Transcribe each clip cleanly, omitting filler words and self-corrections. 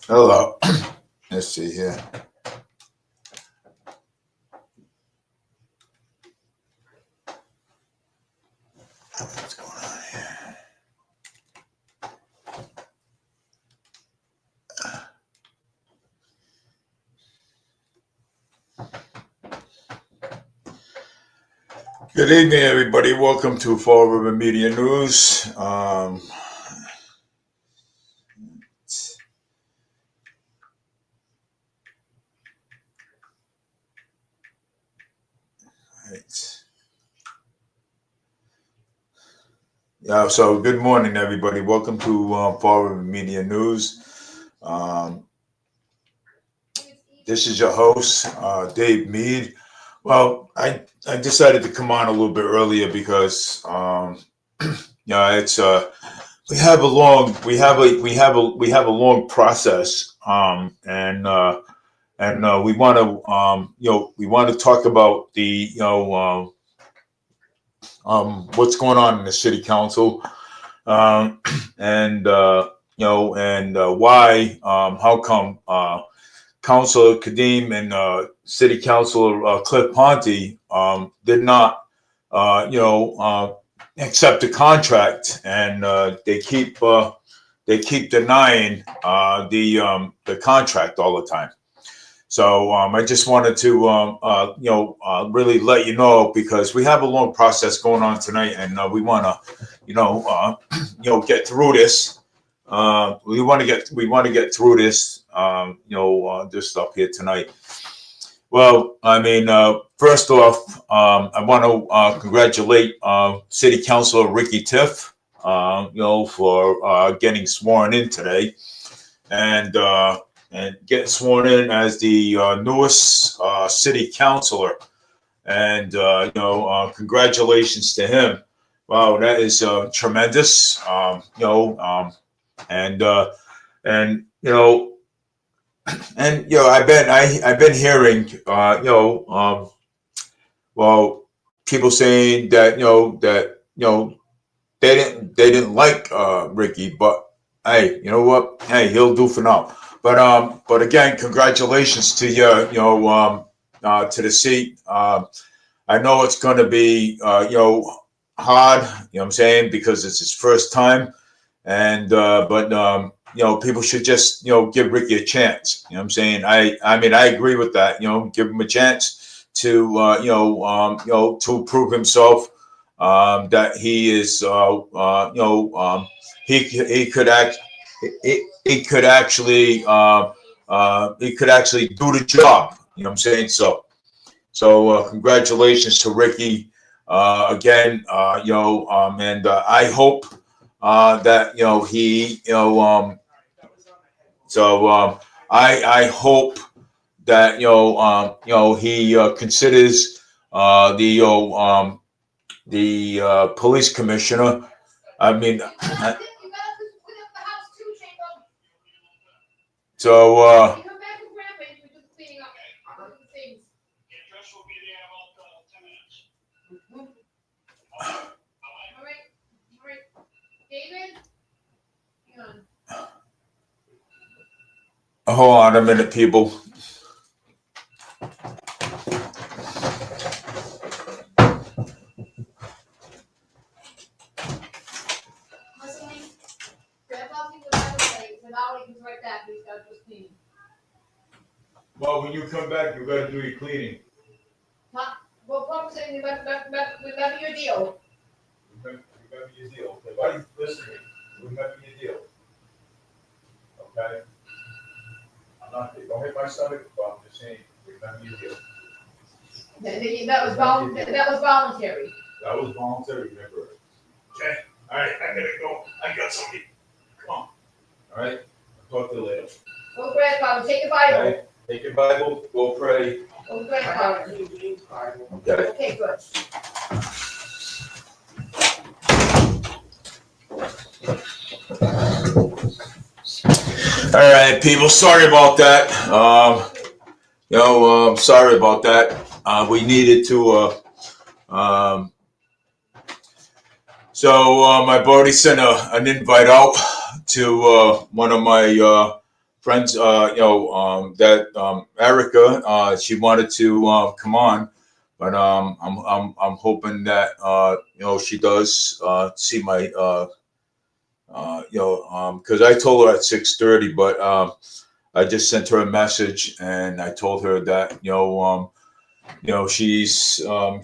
Hello. Let's see here. What's going on here? Good evening, everybody. Welcome to Fall River Media News. So good morning, everybody. Welcome to Fall River Media News. This is your host, Dave Mead. Well, I decided to come on a little bit earlier because it's we have a long process, and we want to we want to talk about the what's going on in the city council, and why, how come Councilor Kadim and City Councilor Cliff Ponte did not accept the contract, and they keep denying the contract all the time. So I just wanted to really let you know, because we have a long process going on tonight, and we want to get through this. We want to get through this this stuff here tonight. Well, I mean, first off, I want to congratulate City Councilor Ricky Tiff, for getting sworn in today, and getting sworn in as the newest city councilor. And congratulations to him. Wow, that is tremendous. I've been hearing people saying that they didn't like Ricky, but hey, you know what? Hey, he'll do for now. But again, congratulations to you. To the seat. I know it's going to be hard. What I'm saying, because it's his first time, and people should just give Ricky a chance. What I'm saying. I mean, I agree with that. Give him a chance to to prove himself. That he is he could act. He could actually do the job. You know what I'm saying? So congratulations to Ricky again. And I hope that he I hope that he considers the police commissioner. I mean, so. Hold on a minute, people. Well, when you come back, you got to do your cleaning. Huh? Well, Papa saying remember your deal. Remember your deal. Everybody's listening. Remember your deal. Okay? Don't hit my stomach, but I'm just saying, remember your deal. That was voluntary. That was voluntary, remember it. Okay? All right, I gotta go. I got something. Come on. All right? I'll talk to you later. Go pray, Father. Take your Bible. Okay. Take your Bible. Go pray. Go pray, Father. Okay. Okay, good. All right, people. Sorry about that. Sorry about that. We needed to. So I've already sent an invite out to one of my friends, that Erica, she wanted to come on, but I'm hoping that she does see my because I told her at 6:30, but I just sent her a message and I told her that she's I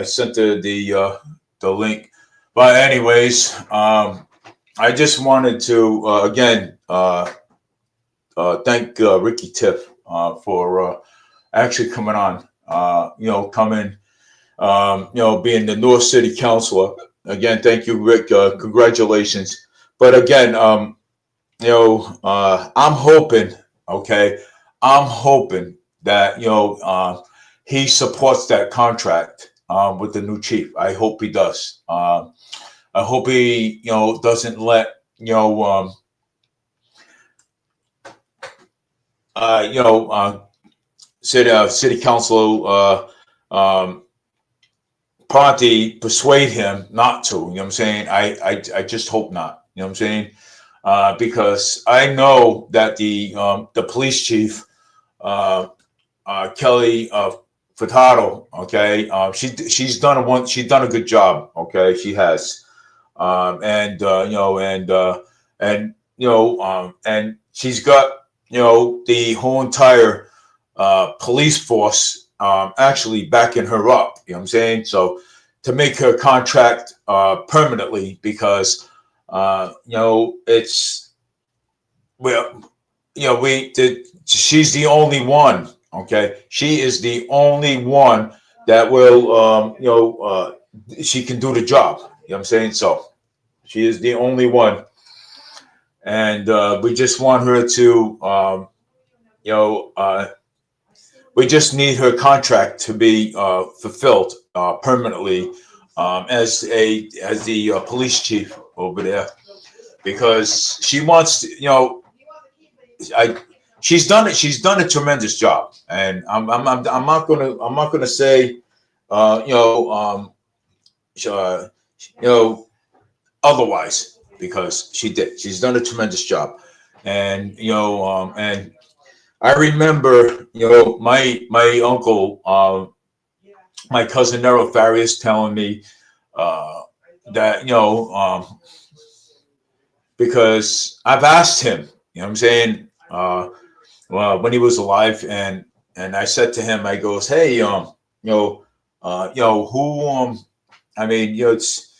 sent her the link, but anyways, I just wanted to again thank Ricky Tiff for actually coming on. Coming, being the North City Councilor. Again, thank you, Rick. Congratulations. But again, I'm hoping, okay, I'm hoping that he supports that contract with the new chief. I hope he does. I hope he doesn't let uh, you know uh, city council party persuade him not to. You know what I'm saying? I just hope not. You know what I'm saying? Because I know that the police chief, Kelly Furtado, okay, she's done a good job. Okay, she has, and she's got the whole entire police force actually backing her up. You know what I'm saying? So to make her contract permanently, because it's well, she's the only one. Okay, she is the only one that will she can do the job. You know what I'm saying? So she is the only one, and we just want her to you know we just need her contract to be fulfilled permanently as the police chief over there, because she wants to, I she's done it. She's done a tremendous job, and I'm not gonna say uh, you know um, uh, you know otherwise, because she did. She's done a tremendous job, and and I remember my uncle, my cousin Nero Farias, telling me uh, that because I've asked him, what I'm saying, well, when he was alive, and I said to him, I goes, hey, who, I mean, it's,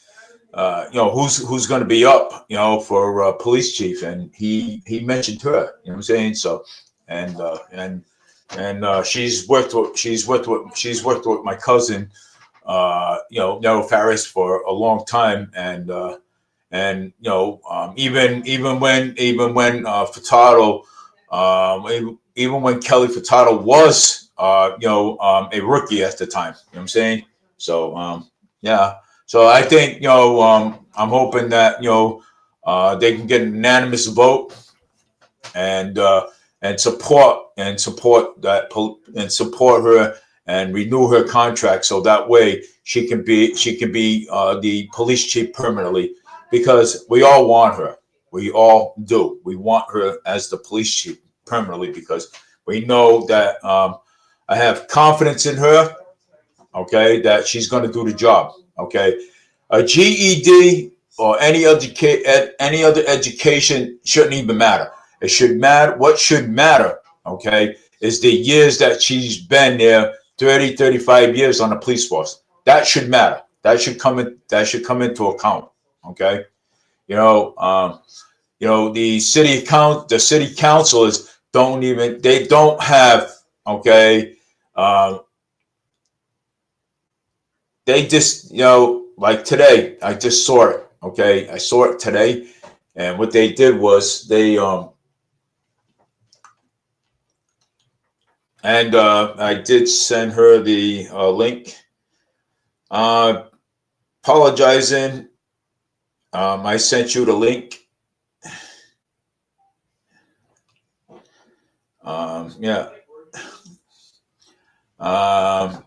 who's going to be up, for police chief, and he mentioned her, you know what I'm saying, so, and she's worked with my cousin, Nero Faris for a long time, and even when Furtado, even when Kelly Furtado was a rookie at the time. You know what I'm saying? So yeah. So I think I'm hoping that they can get an unanimous vote, and support that and support her and renew her contract, so that way she can be the police chief permanently, because we all want her. We all do. We want her as the police chief permanently, because we know that I have confidence in her. Okay, that she's going to do the job. Okay, a GED or any other education shouldn't even matter. It should matter. What should matter, okay, is the years that she's been there, 30, 35 years on the police force. That should matter. That should come in. That should come into account. Okay, the city councilors they don't have. Okay, um, they just like today. I just saw it. Okay, I saw it today, and what they did was and I did send her the link. Uh, Apologizing. I sent you the link. Yeah. Um,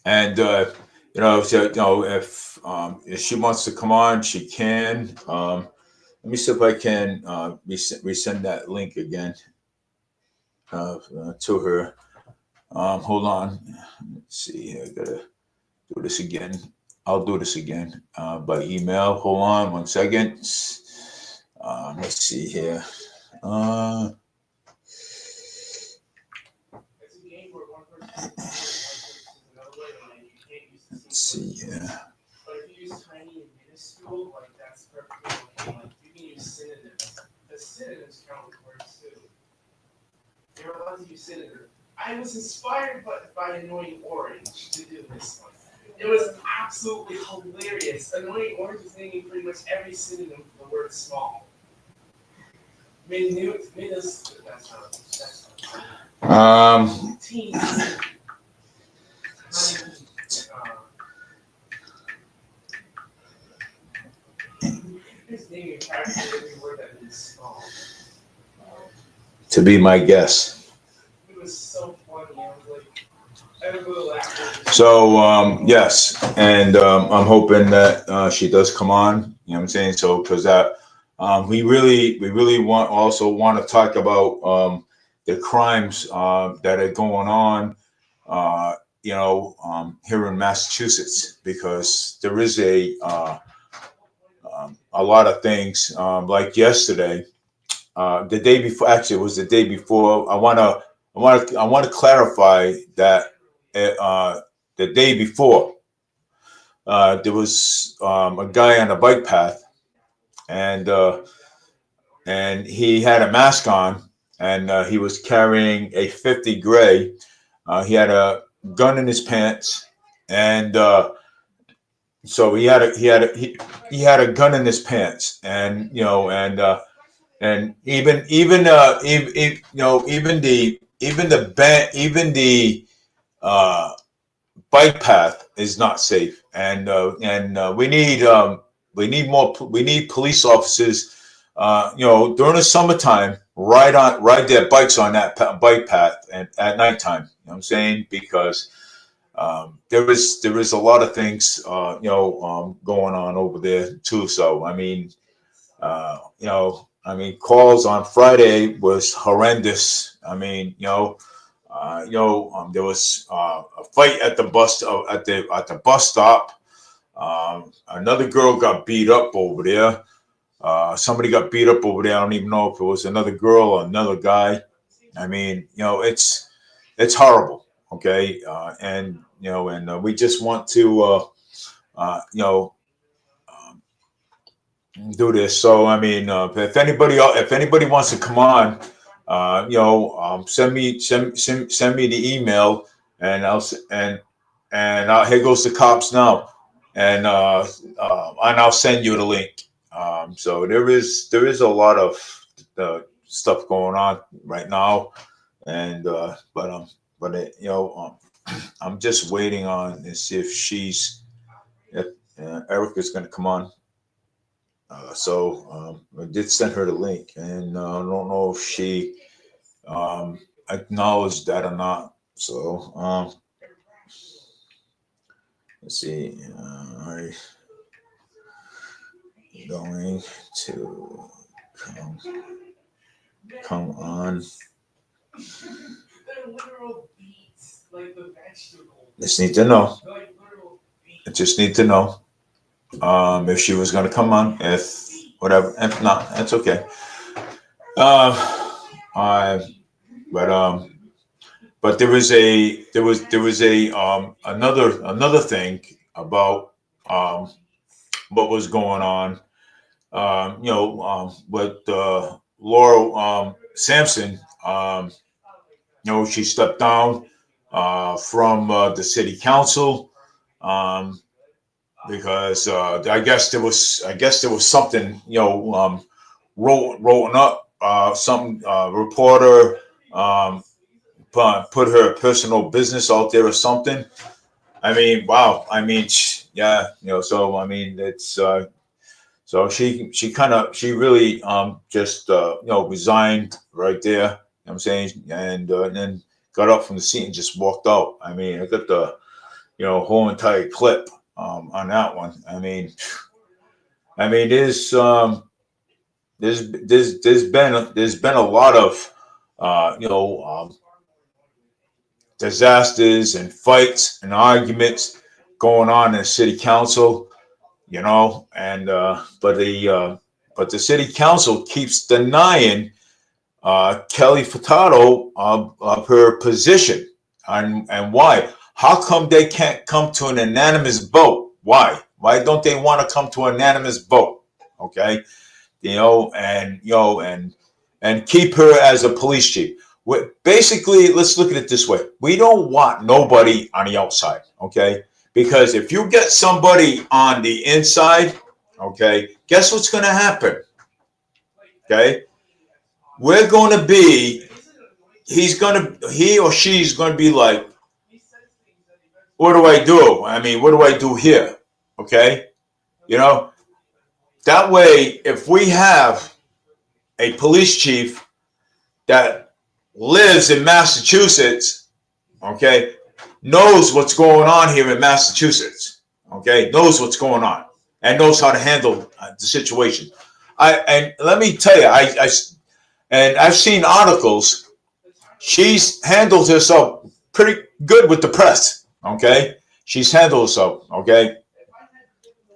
and if she wants to come on, she can. Let me see if I can resend that link again to her. Hold on. Let's see. I gotta do this again. I'll do this again by email. Hold on 1 second. Let's see here. Let's see here. But if you use tiny and minuscule, like that's perfectly okay. Like you can use synonyms. The synonyms count with words too. You're allowed to use synonyms. I was inspired by Annoying Orange to do this one. It was absolutely hilarious. Annoying Orange is naming pretty much every synonym for the word small. Minute, that's not. Teens. To be my guest. It was so funny. I was like, so yes, and I'm hoping that she does come on. You know what I'm saying? So because that we really want to talk about the crimes that are going on. Here in Massachusetts, because there is a lot of things like yesterday, the day before. Actually, it was the day before. I want to clarify that the day before there was a guy on a bike path, and he had a mask on, and he was carrying a 50 gray. He had a gun in his pants, and so he had a gun in his pants, and and even the uh, bike path is not safe, and we need police officers. During the summertime, ride their bikes on that bike path and at nighttime. You know what I'm saying? Because there is a lot of things going on over there too. So calls on Friday was horrendous. There was a fight at the bus stop. Another girl got beat up over there. Somebody got beat up over there. I don't even know if it was another girl or another guy. It's horrible. Okay, and we just want to do this. So if anybody wants to come on, send me the email, and here goes the cops now, and I'll send you the link. So there is a lot of stuff going on right now, and I'm just waiting on to see if Erica's going to come on. I did send her the link, and I don't know if she acknowledged that or not. So let's see. I'm going to come on. Just need to know. I just need to know if she was going to come on. If whatever, if not, that's okay. But there was another thing about what was going on. With Laura Sampson. She stepped down from the city council because I guess there was something rolling up. Some reporter put her personal business out there or something. Wow. Yeah. So it's. So she really just resigned right there. You know what I'm saying, and then got up from the seat and just walked out. I got the whole entire clip on that one. There's there's been a lot of disasters and fights and arguments going on in the city council, and but the city council keeps denying Kelly Furtado of her position. And why? How come they can't come to an unanimous vote? Why? Why don't they want to come to an unanimous vote? Okay, and keep her as a police chief. Basically, let's look at it this way: we don't want nobody on the outside. Okay, because if you get somebody on the inside, okay, guess what's going to happen? Okay, we're going to be, he or she's going to be like, what do I do? I mean, what do I do here? Okay, that way, if we have a police chief that lives in Massachusetts, okay, knows what's going on here in Massachusetts, okay, knows what's going on and knows how to handle the situation. And let me tell you, I've seen articles. She's handled herself pretty good with the press. Okay, she's handled herself. Okay,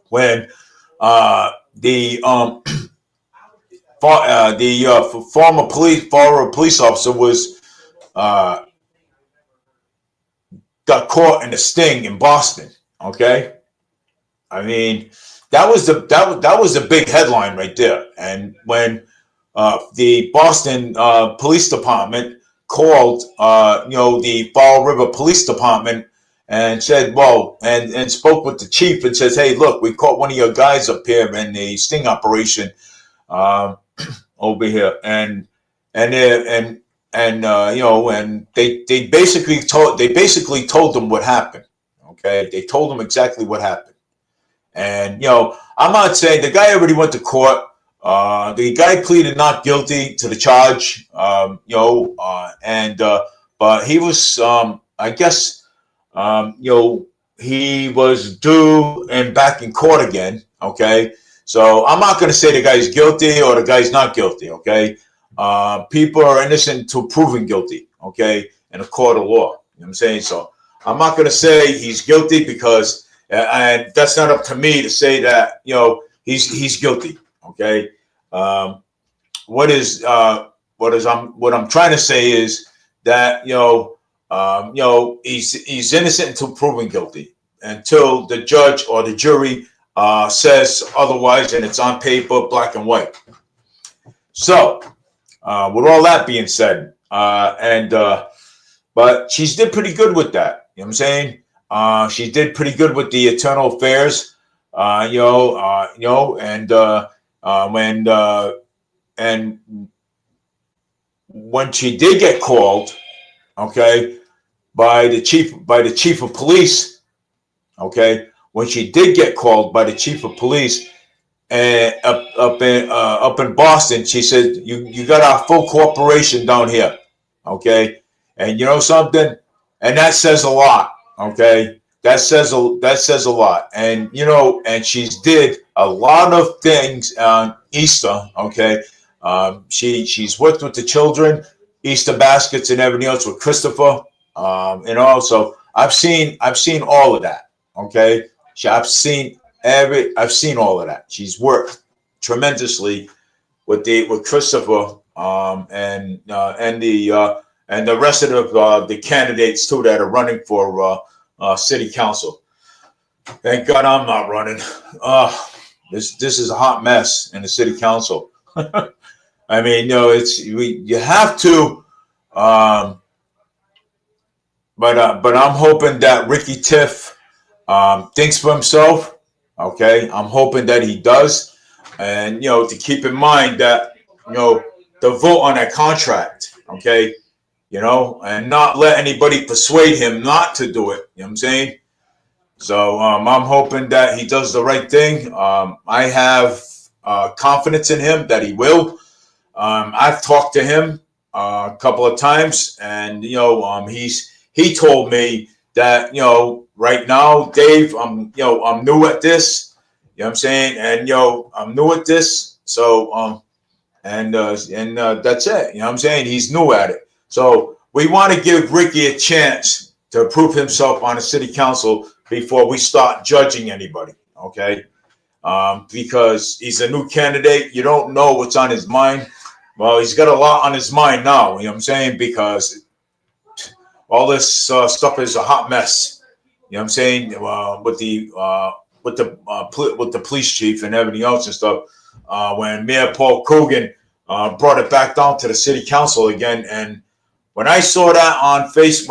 when the former police officer was got caught in a sting in Boston. Okay, I mean that was the big headline right there. And when the Boston Police Department called, the Fall River Police Department and said, well, and spoke with the chief and says, hey, look, we caught one of your guys up here in the sting operation over here, and they basically told them what happened. Okay, they told them exactly what happened, and I'm not saying the guy already went to court. The guy pleaded not guilty to the charge, but he was, I guess, he was due and back in court again. Okay, so I'm not going to say the guy's guilty or the guy's not guilty. Okay, people are innocent until proven guilty. Okay, in a court of law. You know what I'm saying? So I'm not going to say he's guilty because, and that's not up to me to say that he's guilty. Okay. What I'm trying to say is that he's innocent until proven guilty, until the judge or the jury says otherwise, and it's on paper, black and white. So, with all that being said, but she did pretty good with that. You know what I'm saying? She did pretty good with the internal affairs. When she did get called, okay, by the chief of police, okay, when she did get called by the chief of police up in Boston, she said, you got our full cooperation down here, okay, and you know something, and that says a lot, okay. That says a lot, and and she's did a lot of things on Easter. Okay, she's worked with the children, Easter baskets and everything else with Christopher. So I've seen all of that. Okay, I've seen all of that. She's worked tremendously with Christopher, and the rest of the candidates too that are running for city council. Thank God I'm not running. This is a hot mess in the city council. I mean, you have to, but I'm hoping that Ricky Tiff thinks for himself. Okay, I'm hoping that he does, and to keep in mind that the vote on that contract. Okay. And not let anybody persuade him not to do it. You know what I'm saying? So I'm hoping that he does the right thing. I have confidence in him that he will. I've talked to him a couple of times, and he told me that right now, Dave, I'm new at this. You know what I'm saying? And I'm new at this, so and that's it. You know what I'm saying? He's new at it. So we want to give Ricky a chance to prove himself on the city council before we start judging anybody. Okay. Because he's a new candidate. You don't know what's on his mind. Well, he's got a lot on his mind now. You know what I'm saying? Because all this stuff is a hot mess. You know what I'm saying? With the police chief and everything else and stuff. When Mayor Paul Coogan brought it back down to the city council again, and when I saw that on Facebook,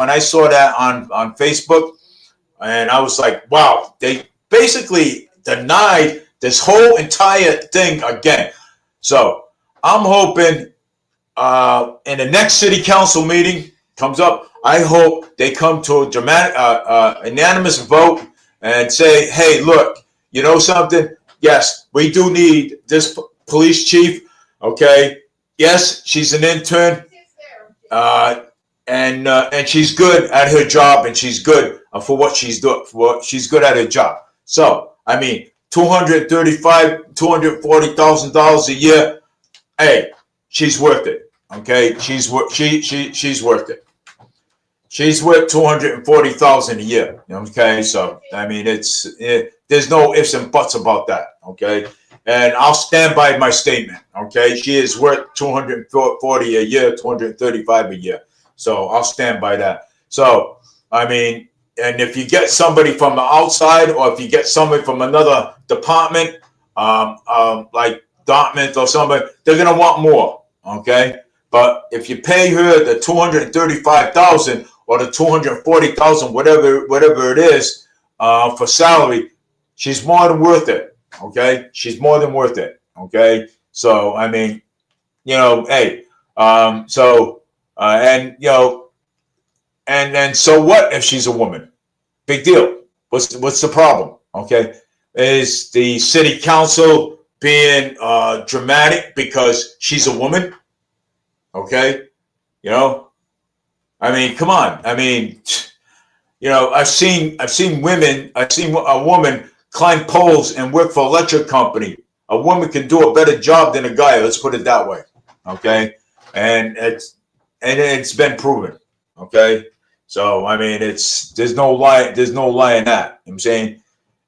and I was like, wow, they basically denied this whole entire thing again. So I'm hoping in the next city council meeting comes up, I hope they come to a dramatic, unanimous vote and say, hey, look, you know something? Yes, we do need this police chief. Okay. Yes, she's an intern. And she's good at her job, and she's good for what she's doing. She's good at her job. So I mean, $240,000 a year. Hey, she's worth it. Okay, she's worth it. She's worth $240,000 a year. Okay, so I mean, there's no ifs and buts about that. Okay, and I'll stand by my statement. Okay, she is worth $240 a year, $235 a year. So I'll stand by that. So I mean, and if you get somebody from the outside, or if you get somebody from another department, like Dartmouth or somebody, they're gonna want more. Okay, but if you pay her the $235,000 or the $240,000, whatever it is, for salary, she's more than worth it. Okay, she's more than worth it. Okay, so I mean, you know, hey, and you know, and so what if she's a woman? Big deal. What's the problem? Okay, is the city council being dramatic because she's a woman? Okay, you know, I mean, come on. I mean, you know, I've seen women. I've seen a woman climb poles and work for an electric company. A woman can do a better job than a guy. Let's put it that way. Okay, and it's been proven. Okay, so I mean, there's no lie in that. You know what I'm saying,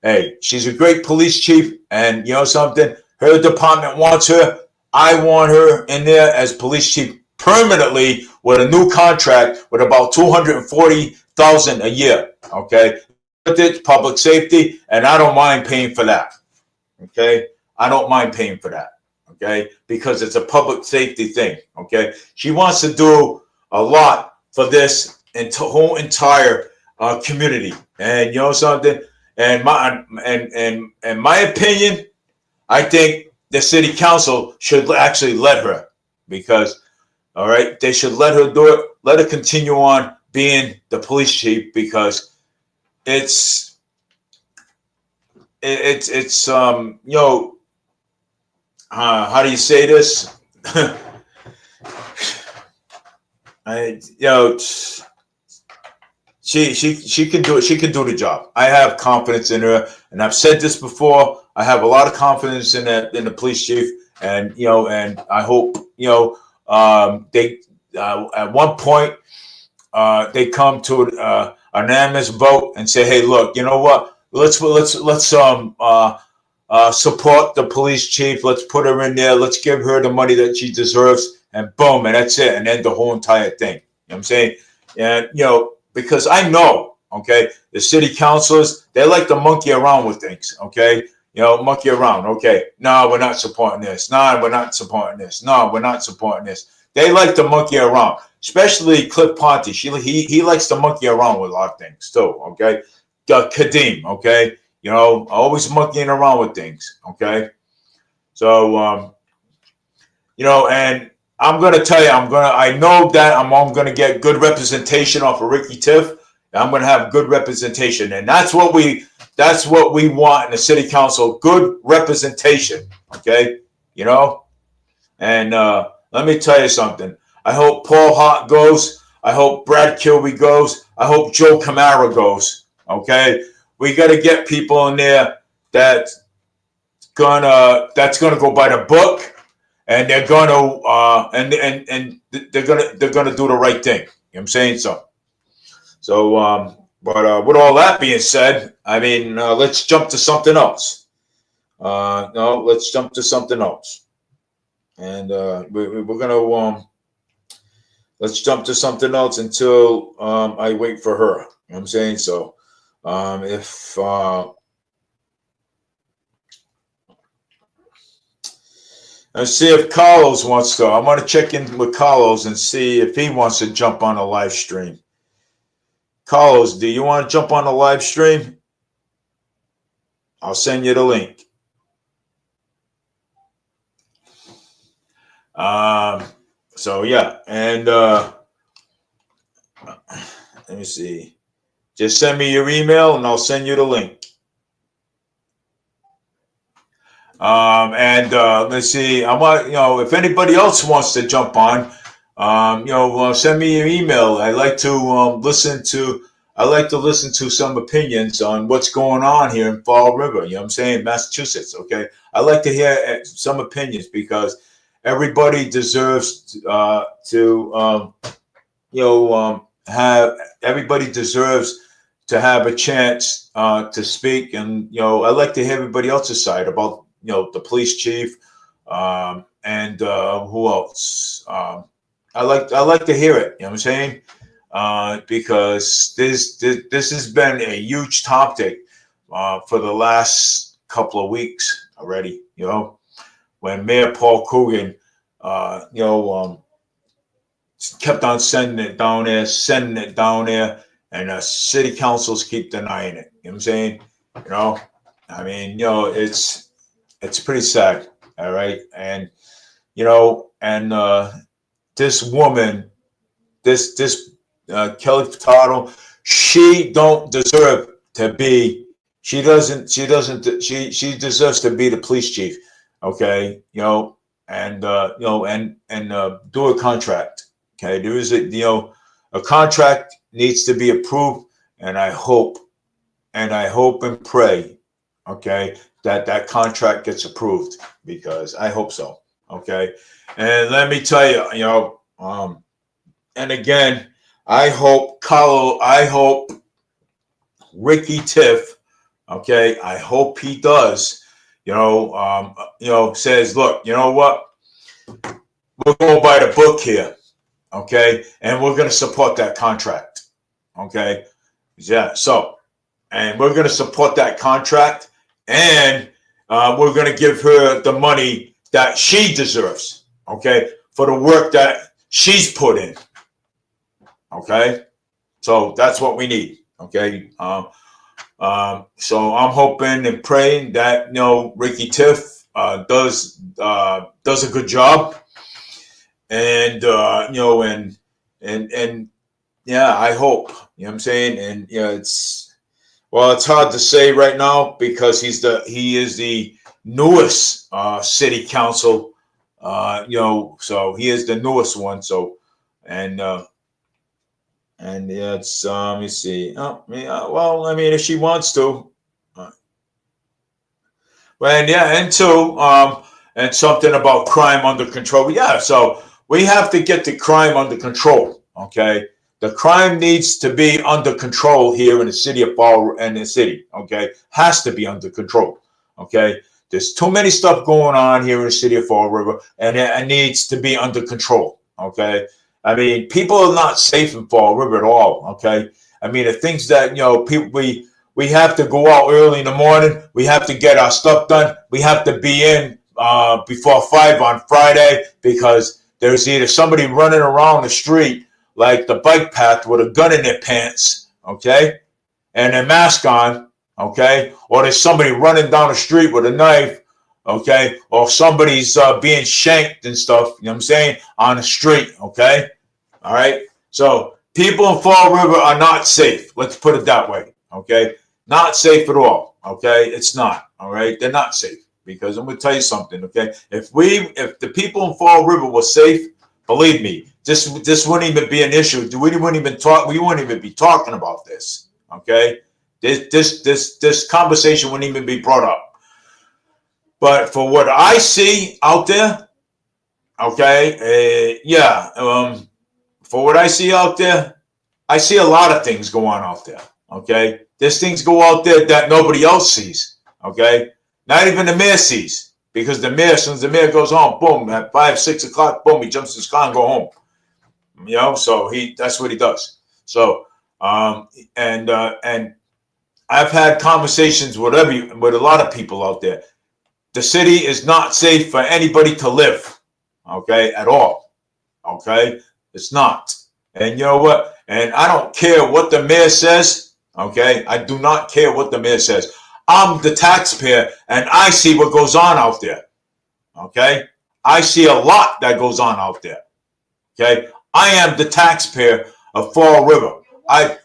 hey, she's a great police chief, and you know something, her department wants her. I want her in there as police chief permanently with a new contract with about $240,000 a year. Okay, it's public safety, and I don't mind paying for that. Okay, I don't mind paying for that. Okay, because it's a public safety thing. Okay, she wants to do a lot for this whole entire community, and you know something. And my opinion, I think the city council should actually let her, because, all right, they should let her do it. Let her continue on being the police chief, because it's you know, how do you say this? You know, she can do it. She can do the job. I have confidence in her, and I've said this before. I have a lot of confidence in the police chief, and you know, and I hope, you know, they at one point they come to an unanimous vote and say, hey, look, you know what? Let's support the police chief. Let's put her in there. Let's give her the money that she deserves, and boom, and that's it, and end the whole entire thing. You know what I'm saying? And you know, because I know, okay, the city councilors, they like to monkey around with things. Okay, you know, monkey around. Okay, no, we're not supporting this. No, we're not supporting this. No, we're not supporting this. They like to monkey around, especially Cliff Ponte. He likes to monkey around with a lot of things too. Okay, Kadeem. Okay, you know, always monkeying around with things. Okay, so you know, and I'm gonna tell you, I know that I'm gonna get good representation off of Ricky Tiff. I'm gonna have good representation, and that's what we want in the city council. Good representation. Okay, you know, and let me tell you something. I hope Paul Hart goes. I hope Brad Kilby goes. I hope Joe Camara goes. Okay, we got to get people in there that's gonna go by the book, and they're going to and they're gonna do the right thing. You know what I'm saying? But with all that being said, I mean, let's jump to something else. No, let's jump to something else, and we're gonna let's jump to something else until I wait for her. You know what I'm saying? So if let's see if Carlos wants to. I want to check in with Carlos and see if he wants to jump on a live stream. Carlos, do you want to jump on a live stream? I'll send you the link. So yeah, and let me see. Just send me your email and I'll send you the link. Let's see. I want, if anybody else wants to jump on, send me your email. I like to listen to some opinions on what's going on here in Fall River. You know what I'm saying? Massachusetts. Okay. I like to hear some opinions because everybody deserves everybody deserves to have a chance to speak. And, I like to hear everybody else's side about, the police chief, and who else? I like to hear it. You know what I'm saying? Because this has been a huge topic for the last couple of weeks already. When Mayor Paul Coogan, kept on sending it down there, and city councils keep denying it. You know what I'm saying? I mean, it's pretty sad. All right. And, this woman, this Kelly Furtado, she deserves to be the police chief. Okay. And do a contract. Okay. There is a contract needs to be approved. And I hope and pray, okay, that contract gets approved, because I hope so. Okay. And let me tell you, and again, I hope Ricky Tiff, okay, I hope he does, says, look, you know what? We're going by the book here. Okay. And we're going to support that contract. Okay. Yeah. So, and we're going to support that contract, and we're going to give her the money that she deserves, okay, for the work that she's put in. Okay. So that's what we need. Okay. So I'm hoping and praying that, Ricky Tiff does a good job. And, and yeah, I hope, you know what I'm saying? And, it's hard to say right now because he is the newest city council, so he is the newest one. So, and yeah, it's, let me see. Oh, yeah, well, I mean, if she wants to, and yeah, and two, and something about crime under control. Yeah, so we have to get the crime under control. Okay. The crime needs to be under control here in the city of Fall, and the city, okay, has to be under control. Okay. There's too many stuff going on here in the city of Fall River, and it needs to be under control. Okay. I mean, people are not safe in Fall River at all. Okay. I mean, the things that, people, we have to go out early in the morning. We have to get our stuff done. We have to be in before 5 on Friday, because there's either somebody running around the street like the bike path with a gun in their pants, okay, and their mask on, okay, or there's somebody running down the street with a knife, okay, or somebody's being shanked and stuff, you know what I'm saying, on the street, okay, all right. So people in Fall River are not safe. Let's put it that way, okay, not safe at all, okay. It's not, all right. They're not safe, because I'm gonna tell you something, okay. If the people in Fall River were safe, believe me, this wouldn't even be an issue. We wouldn't even be talking about this. Okay. This conversation wouldn't even be brought up. But for what I see out there, Okay, yeah. For what I see out there, I see a lot of things go on out there. Okay, there's things go out there that nobody else sees. Okay, not even the mayor sees, because the mayor, as soon as the mayor goes home, boom, at 5, 6 o'clock, boom, he jumps in his car and go home. You know, so that's what he does. So, and I've had conversations with a lot of people out there. The city is not safe for anybody to live. Okay, at all. Okay, it's not. And you know what? And I don't care what the mayor says. Okay, I do not care what the mayor says. I'm the taxpayer, and I see what goes on out there. Okay, I see a lot that goes on out there. Okay, I am the taxpayer of Fall River. I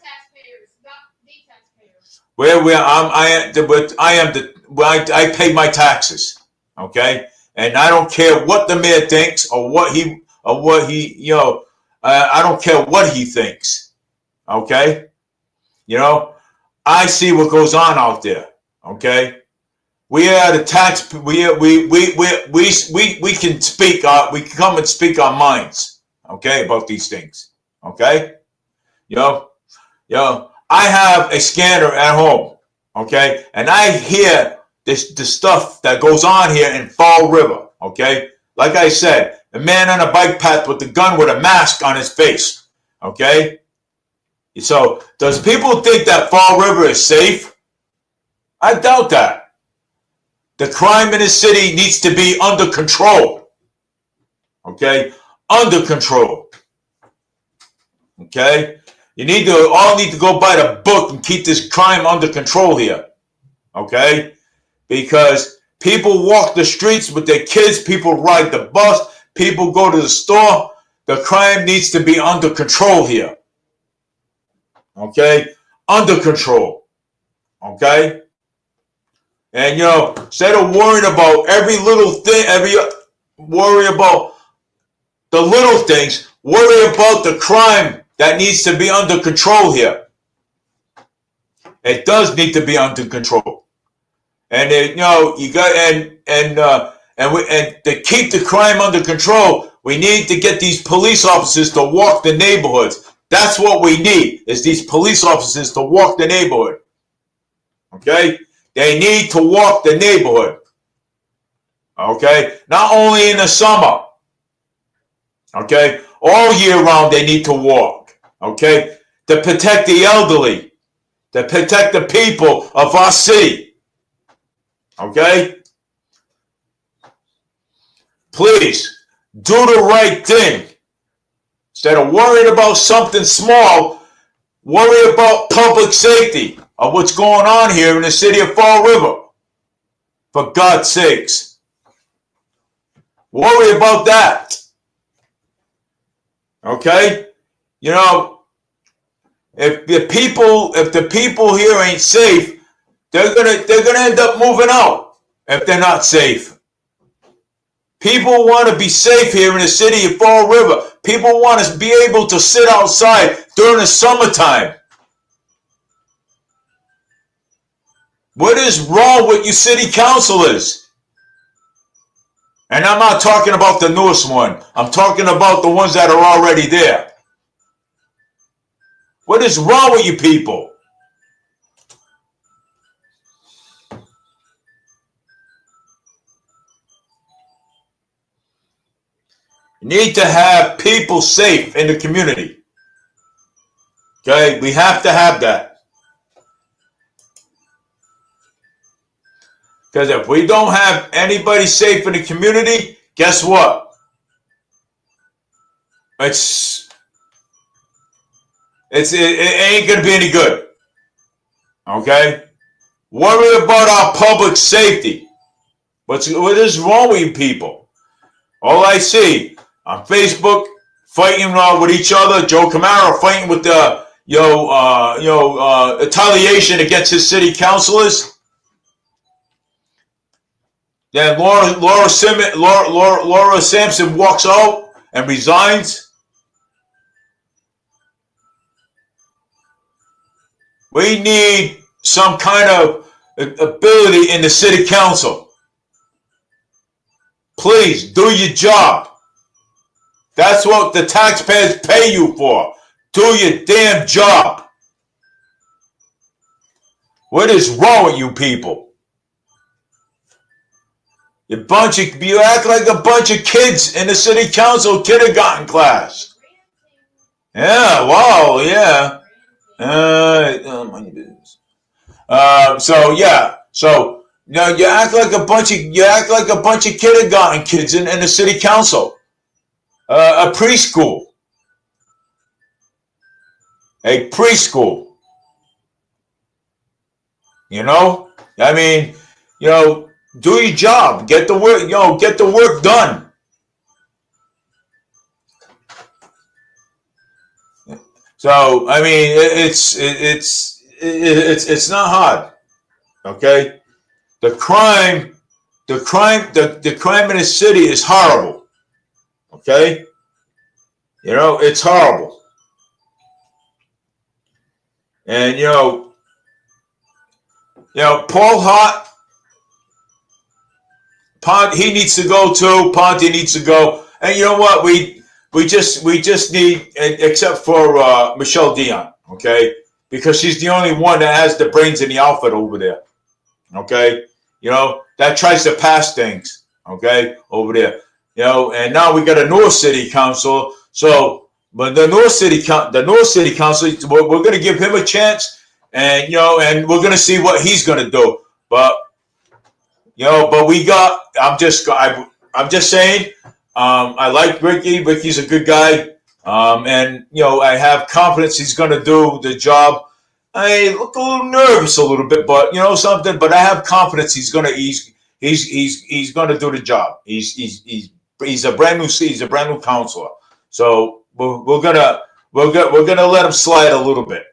pay my taxes. Okay, and I don't care what the mayor thinks or what he you know. I don't care what he thinks. Okay, you know, I see what goes on out there. Okay, we are the tax. We can speak. We can come and speak our minds. Okay, about these things. Okay, you know, I have a scanner at home. Okay, and I hear the stuff that goes on here in Fall River. Okay, like I said, a man on a bike path with a gun with a mask on his face. Okay, so does people think that Fall River is safe? I doubt that. The crime in the city needs to be under control. Okay, under control. Okay, all need to go by the book and keep this crime under control here. Okay, because people walk the streets with their kids, people ride the bus, people go to the store. The crime needs to be under control here. Okay, under control. Okay, and you know, instead of worrying about every little thing, worry about the little things, worry about the crime that needs to be under control here. It does need to be under control, and you know, you got and to keep the crime under control, we need to get these police officers to walk the neighborhoods. That's what we need, is these police officers to walk the neighborhood. Okay, they need to walk the neighborhood. Okay, not only in the summer. Okay, all year round they need to walk. Okay, to protect the elderly, to protect the people of our city. Okay, please do the right thing. Instead of worrying about something small, worry about public safety of what's going on here in the city of Fall River. For God's sakes, worry about that. Okay, you know, if the people here ain't safe, they're gonna end up moving out if they're not safe. People want to be safe here in the city of Fall River. People want to be able to sit outside during the summertime. What is wrong with you city councilors? And I'm not talking about the newest one. I'm talking about the ones that are already there. What is wrong with you people? You need to have people safe in the community. Okay, we have to have that. Because if we don't have anybody safe in the community, guess what? It ain't gonna be any good. Okay? Worry about our public safety. What is wrong with you people? All I see on Facebook, fighting with each other, Joe Camaro fighting with the retaliation against his city councilors. Then Laura Sampson walks out and resigns. We need some kind of ability in the city council. Please do your job. That's what the taxpayers pay you for. Do your damn job. What is wrong with you people? You act like a bunch of kids in the city council kindergarten class. Yeah, wow, yeah. So you act like a bunch of kindergarten kids in the city council, a preschool. You know, I mean, do your job, get the work done. So I mean, it's not hard. Okay, the crime in the city is horrible. Okay, it's horrible, and Paul Hart, he needs to go too. Ponte needs to go, and you know what? We just need, except for Michelle Dion, okay, because she's the only one that has the brains in the outfit over there. Okay, that tries to pass things, okay, over there, and now we got a North City Council. So, but the North City Council, we're going to give him a chance, and and we're going to see what he's going to do. But I'm just saying, I like Ricky. Ricky's a good guy, and I have confidence he's going to do the job. I look a little nervous a little bit, but something. But I have confidence he's gonna gonna do the job. He's a brand new counselor, so we're gonna let him slide a little bit,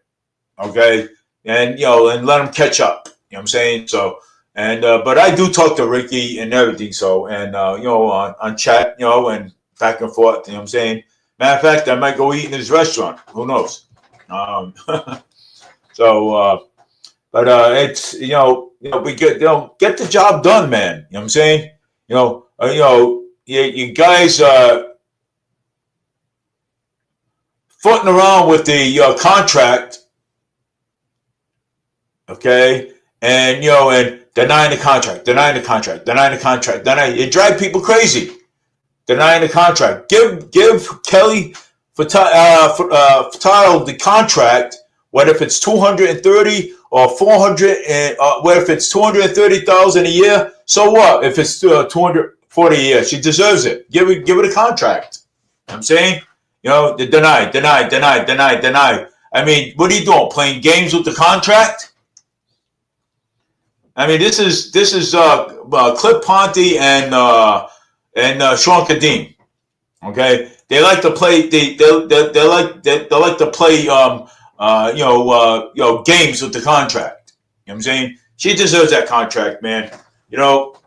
okay, and and let him catch up. You know what I'm saying? So and but I do talk to Ricky and everything. So and on chat, and back and forth. You know what I'm saying? Matter of fact, I might go eat in his restaurant. Who knows? So, but it's we get get the job done, man. You know what I'm saying? You guys footing around with the contract, okay, and and denying the contract, it drives people crazy. Denying the contract. Give Kelly Furtado the contract. What if it's 230 or 400? What if it's 230,000 a year? So what? If it's 240 a year, she deserves it. Give it a contract. I'm saying, deny. I mean, what are you doing? Playing games with the contract? I mean, this is Cliff Ponte and Sean Kadim. Okay, they like to play. They like to play. Games with the contract. You know what I'm saying? She deserves that contract, man.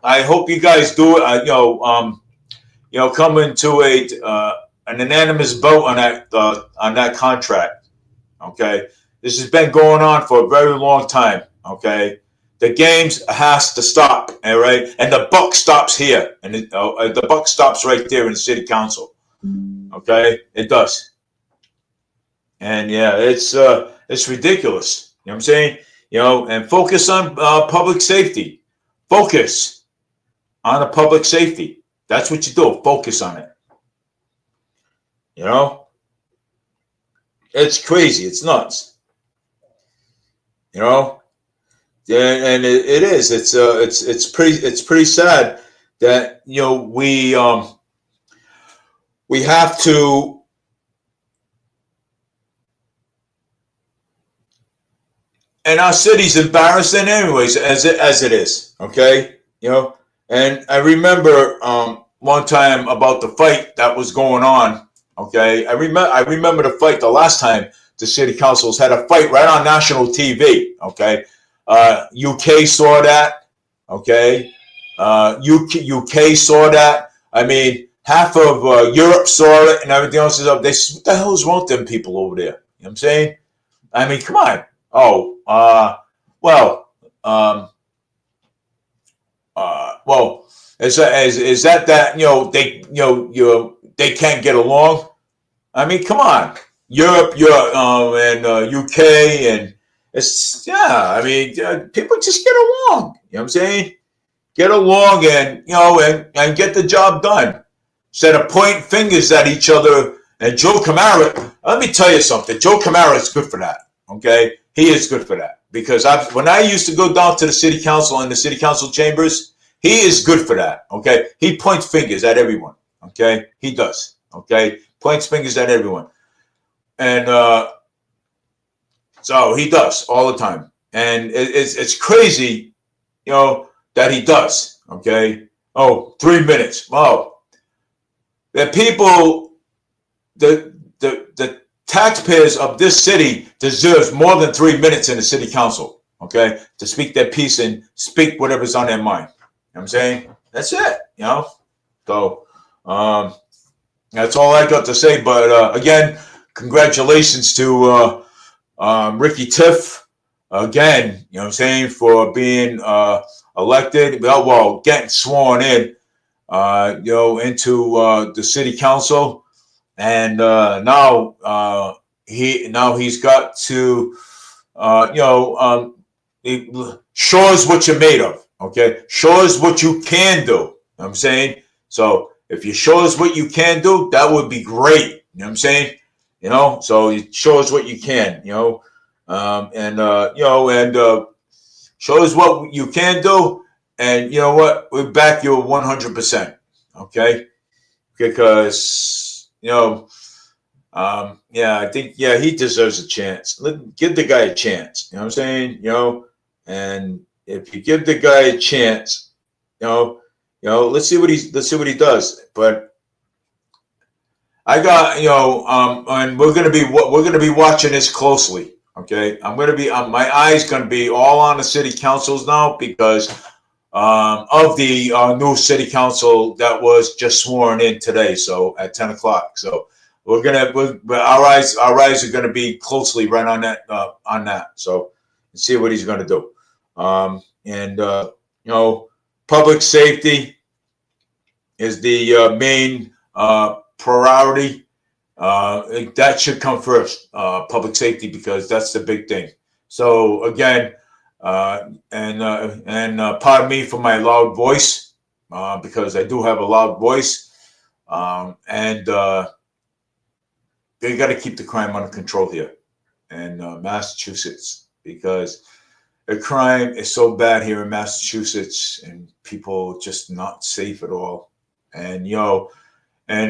I hope you guys do it. Come into an unanimous vote on that contract. Okay, this has been going on for a very long time. Okay, the games has to stop. All right, and the buck stops here, and the buck stops right there in the city council. Okay, it does. And yeah, it's ridiculous. You know what I'm saying? And focus on public safety. Focus on the public safety. That's what you do. Focus on it. It's crazy. It's nuts. And it is. It's pretty sad that we have to. And our city's embarrassing anyways, as it is, okay? And I remember one time about the fight that was going on, okay? I remember the fight the last time the city councils had a fight right on national TV, okay? UK saw that, okay? UK saw that. I mean, half of Europe saw it and everything else is up. What the hell is wrong with them people over there? You know what I'm saying? I mean, come on. Oh, well, well, is that they they can't get along. I mean, come on, Europe, and UK, and it's I mean, people just get along. You know what I'm saying? Get along and and get the job done. Instead of pointing fingers at each other. And Joe Camara, let me tell you something. Joe Camara is good for that. Okay, he is good for that because when I used to go down to the city council and the city council chambers, he is good for that. Okay, he points fingers at everyone. Okay, he does. Okay, points fingers at everyone, and so he does all the time, and it's crazy, that he does. Okay, oh, 3 minutes. Well, the people, the taxpayers of this city deserves more than 3 minutes in the city council. Okay, to speak their piece and speak whatever's on their mind. You know what I'm saying? That's it. So that's all I got to say. But again, congratulations to Ricky Tiff again. You know what I'm saying, for being elected. Well, getting sworn in. Into the city council, and now he's got to it shows what you're made of. Okay, shows what you can do. You know what I'm saying? So if you show us what you can do, that would be great. You know what I'm saying? So it shows what you can. Show us what you can do. And you know what? We back you 100%. Okay, because I think he deserves a chance. Give the guy a chance. You know what I'm saying? And if you give the guy a chance, let's see what he does. But I got and we're gonna be watching this closely. Okay, I'm gonna be my eyes gonna be all on the city councils now because of the new city council that was just sworn in today. So at 10 o'clock. So our eyes are going to be closely right on that. So see what he's going to do. Public safety is the main priority. That should come first, public safety, because that's the big thing. So again, pardon me for my loud voice, because I do have a loud voice, and they got to keep the crime under control here in Massachusetts, because the crime is so bad here in Massachusetts, and people just not safe at all. And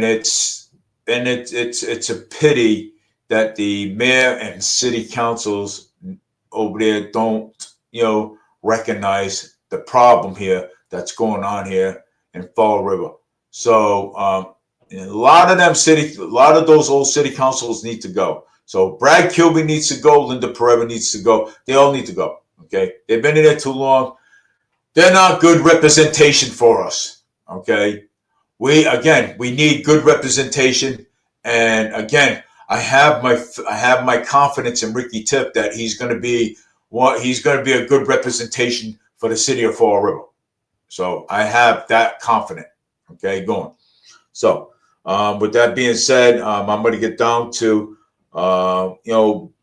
it's a pity that the mayor and city councils over there don't recognize the problem here that's going on here in Fall River. So a lot of those old city councils need to go. So Brad Kilby needs to go, Linda Pereira needs to go. They all need to go. Okay, they've been in there too long. They're not good representation for us. Okay, we need good representation. And again, I have my confidence in Ricky Tiff that he's going to be a good representation for the city of Fall River. So I have that confidence. Okay, going. So with that being said, I'm going to get down to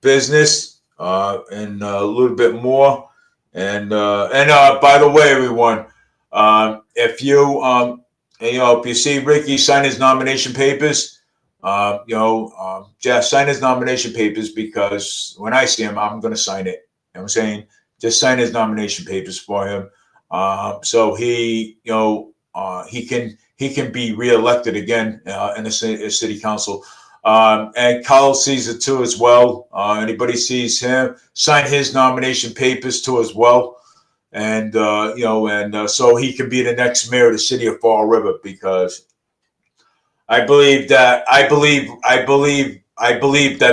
business and a little bit more. And by the way, everyone, if you see Ricky sign his nomination papers, just sign his nomination papers, because when I see him, I'm going to sign it. You know what I'm saying? Just sign his nomination papers for him, so he can be reelected again in the city council. And Carl sees it too as well. Anybody sees him, sign his nomination papers too as well. And so he can be the next mayor of the city of Fall River, because I believe that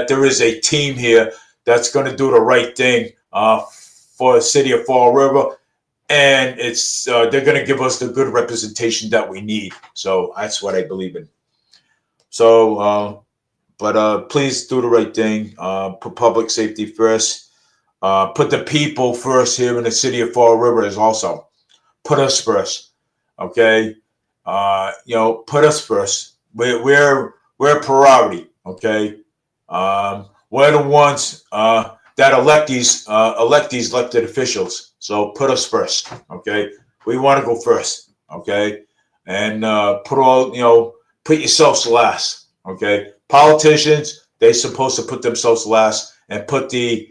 there is a team here that's going to do the right thing for the city of Fall River, and they're going to give us the good representation that we need. So that's what I believe in. So, but please do the right thing. Put public safety first. Put the people first here in the city of Fall River. Is also put us first. Okay, put us first. we're a priority. Okay, we're the ones that elect these elected officials. So put us first. Okay, we want to go first. Okay, and put yourselves last. Okay, politicians, they supposed to put themselves last and put the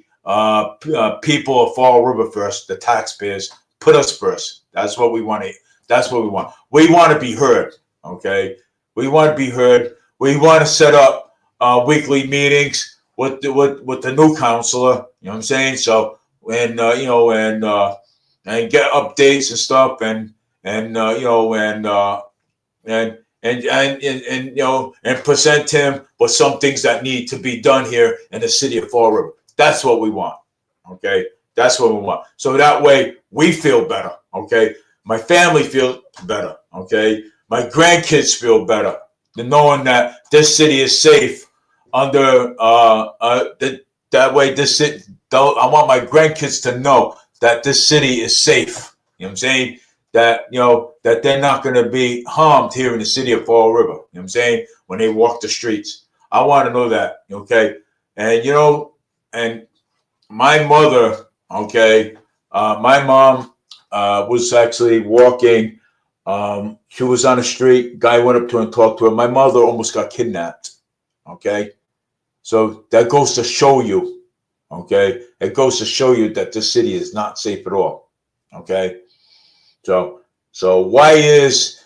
people of Fall River first. The taxpayers, put us first. That's what we want to. That's what we want. We want to be heard. Okay, we want to be heard. We want to set up weekly meetings with the new counselor. You know what I'm saying? So and and get updates and stuff and and present him with some things that need to be done here in the city of Fall River. That's what we want. Okay, that's what we want. So that way we feel better. Okay, my family feels better. Okay, my grandkids feel better than knowing that this city is safe under that way. This city, I want my grandkids to know that this city is safe. You know what I'm saying? That that they're not going to be harmed here in the city of Fall River. You know what I'm saying? When they walk the streets, I want to know that. Okay, and and my mother. Okay, my mom was actually walking. She was on the street. Guy went up to her and talked to her. My mother almost got kidnapped. Okay, so that goes to show you. Okay, it goes to show you that this city is not safe at all. Okay. So why is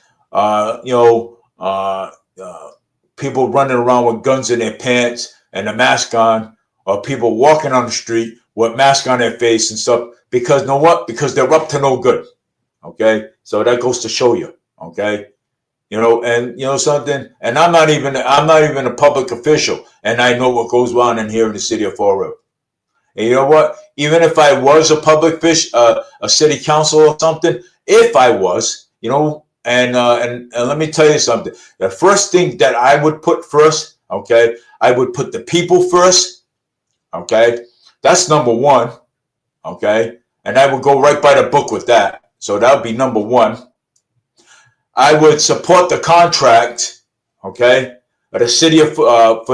people running around with guns in their pants and a mask on, or people walking on the street with mask on their face and stuff? Because know what? Because they're up to no good. Okay, so that goes to show you. Okay, and something. And I'm not even a public official, and I know what goes on in here in the city of Fall River. And you know what? Even if I was a public a city council or something, if I was, and let me tell you something. The first thing that I would put first, okay, I would put the people first, okay. That's number one, okay, and I would go right by the book with that. So that would be number one. I would support the contract, okay, of the city of for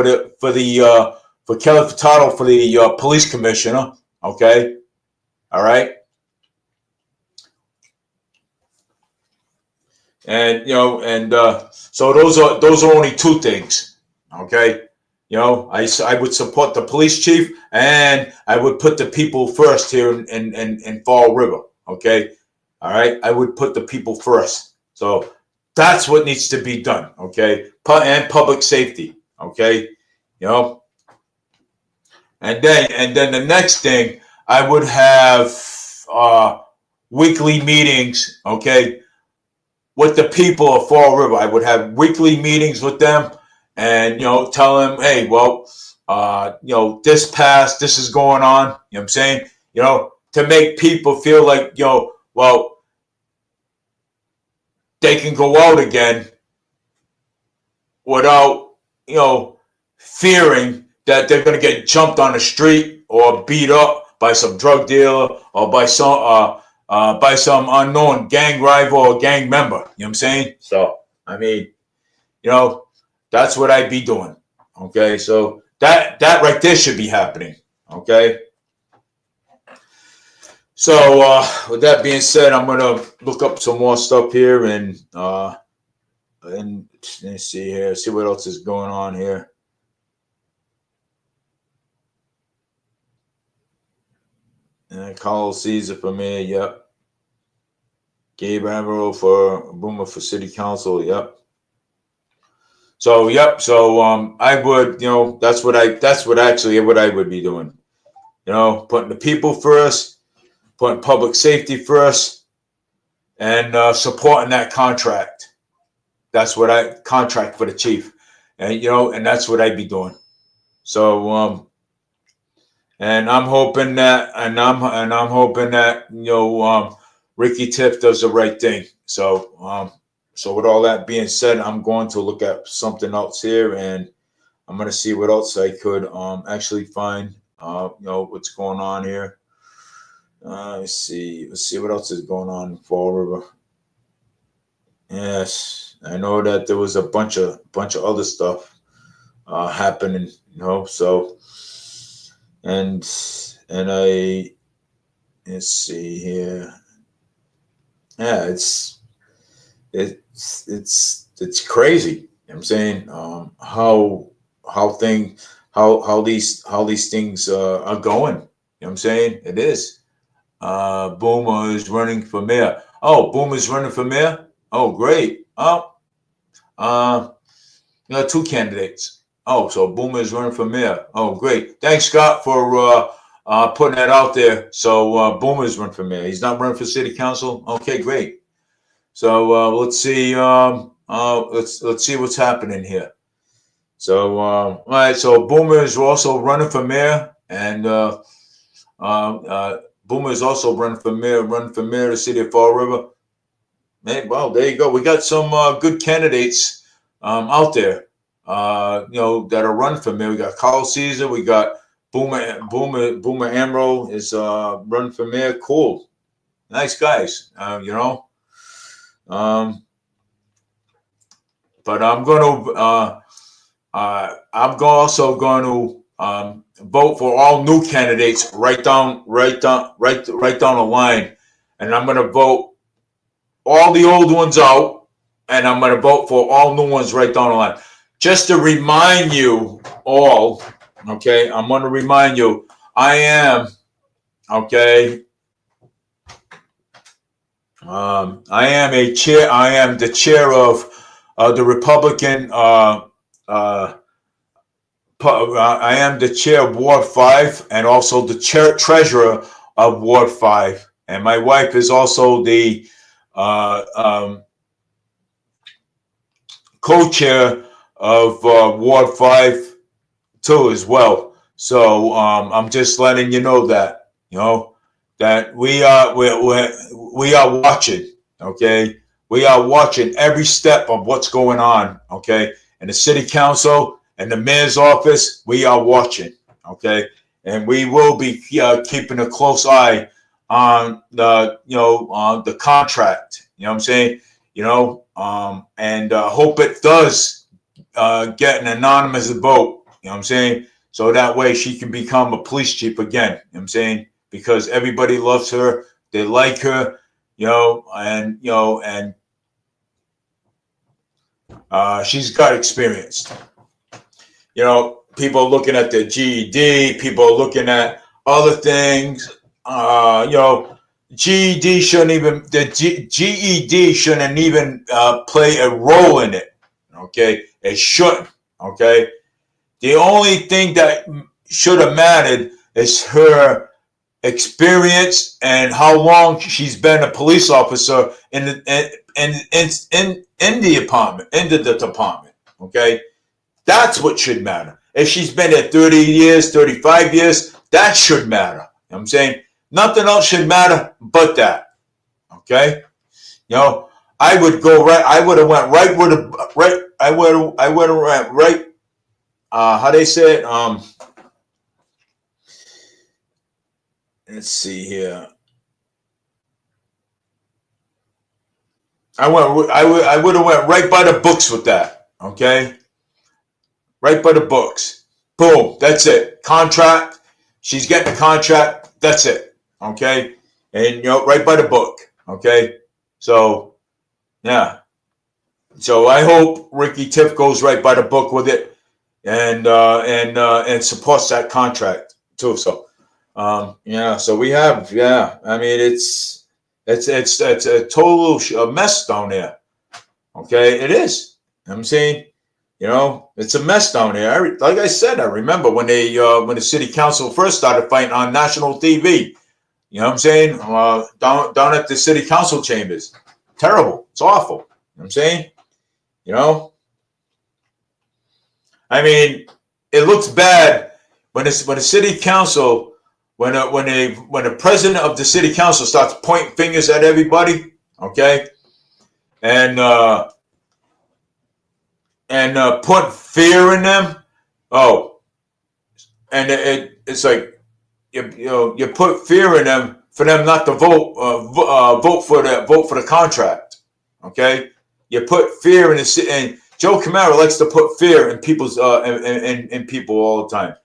Kelly Furtado for the police commissioner, okay, all right, and so those are only two things, okay. I would support the police chief, and I would put the people first here in Fall River, okay, all right. I would put the people first. So that's what needs to be done, okay, and public safety, okay, and then the next thing, I would have weekly meetings, okay, with the people of Fall River. I would have weekly meetings with them, and tell them, hey, well, this passed, this is going on. You know what I'm saying? To make people feel like well, they can go out again without fearing that they're going to get jumped on the street or beat up by some drug dealer or by some unknown gang rival or gang member. You know what I'm saying? So I mean, that's what I'd be doing. Okay, so that right there should be happening. Okay. So with that being said, I'm gonna look up some more stuff here and let's see here, see what else is going on here. And Carl Caesar for me, yep. Gabe Averill for Boomer for City Council, yep. So yep, so I would, that's what I would be doing. Putting the people first, putting public safety first, and supporting that contract. That's what I contract for the chief, and and that's what I'd be doing. So and I'm hoping that, Ricky Tiff does the right thing. So so with all that being said, I'm going to look at something else here, and I'm going to see what else I could actually find. What's going on here. Let's see what else is going on in Fall River. Yes, I know that there was a bunch of other stuff happening, so and and I let's see here. Yeah, it's crazy. I'm saying how thing how these things are going. I'm saying it is. Boomer is running for mayor. Oh, Boomer's running for mayor. Oh, great. Oh, uh, you got two candidates. Oh, so Boomer is running for mayor. Oh, great. Thanks, Scott, for putting that out there. So Boomer is running for mayor. He's not running for city council. Okay, great. So let's see. Let's see what's happening here. So all right. So Boomer is also running for mayor, and Boomer is also running for mayor of the city of Fall River. Hey, well, there you go. We got some good candidates out there. That are running for mayor. We got Carl Caesar. We got Boomer Amro is running for mayor. Cool, nice guys. Um, but also going to vote for all new candidates right down the line, and I'm going to vote all the old ones out, and I'm going to vote for all new ones right down the line. Just to remind you all, okay, I'm going to remind you, I am, okay, I am the chair of the Republican, I am the chair of Ward 5 and also the treasurer of Ward 5. And my wife is also the co-chair of Ward 5 too as well. So I'm just letting you know that, that we are watching, okay? We are watching every step of what's going on, okay? In the city council and the mayor's office, we are watching, okay? And we will be keeping a close eye on on the contract. You know what I'm saying? And hope it does get an anonymous vote. You know what I'm saying? So that way she can become a police chief again. You know what I'm saying? Because everybody loves her, they like her, and she's got experience. People are looking at the GED, people are looking at other things. GED shouldn't even GED shouldn't even play a role in it. Okay, it shouldn't. Okay, the only thing that should have mattered is her experience and how long she's been a police officer in the department. Okay, that's what should matter. If she's been there 30 years, 35 years, that should matter. You know what I'm saying? Nothing else should matter but that. Okay? I would go right. I would have went right with a right. I would have went right. How they say it? Let's see here. I would have went right by the books with that. Okay? Right by the books. Boom. That's it. Contract. She's getting the contract. That's it. Okay? And right by the book. Okay? So, yeah. So I hope Ricky Tiff goes right by the book with it and supports that contract too. So so we have, I mean it's a total mess down there. Okay, it is. I'm saying, it's a mess down there. Like I said, I remember when when the city council first started fighting on national TV. You know what I'm saying? Down at the city council chambers. Terrible. It's awful. You know what I'm saying? I mean, it looks bad when the city council, when the president of the city council starts pointing fingers at everybody, okay, and put fear in them. Oh, and it's like you put fear in them for them not to vote for the contract, okay. you put fear in the and Joe Camara likes to put fear in people's in people all the time.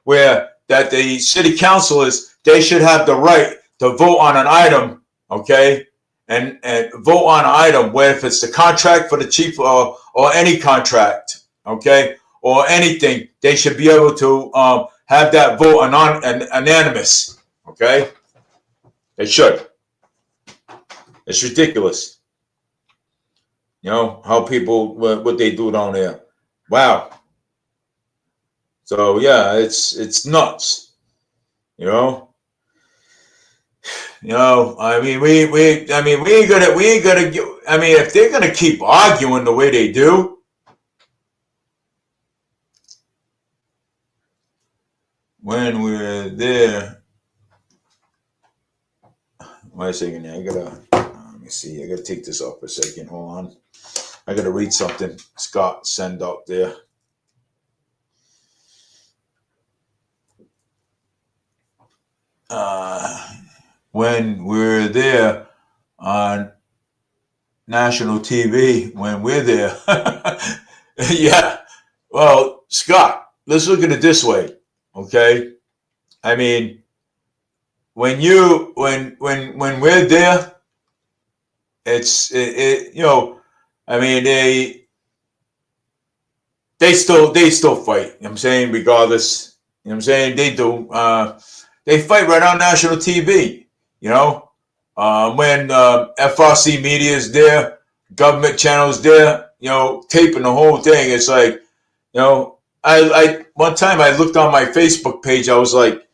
Where that the city councilors, they should have the right to vote on an item, okay, and vote on an item where if it's the contract for the chief or any contract, okay, or anything, they should be able to have that vote anonymous, okay. They should. It's ridiculous. You know, how people, what they do down there. Wow. So, yeah, it's nuts. You know? You know, I mean, we ain't gonna, I mean, if they're gonna keep arguing the way they do, when we're there, wait a second, I gotta, let me see, I gotta take this off for a second, hold on. I gotta read something Scott sent out there. When we're there on national TV, when we're there, yeah. Well, Scott, let's look at it this way, okay? I mean, when we're there, it you know, I mean they still fight. You know what I'm saying, regardless. You know what I'm saying? They do. They fight right on national TV. You know, when FRC media is there, government channels there. You know, taping the whole thing. It's like, you know, I one time I looked on my Facebook page. I was like,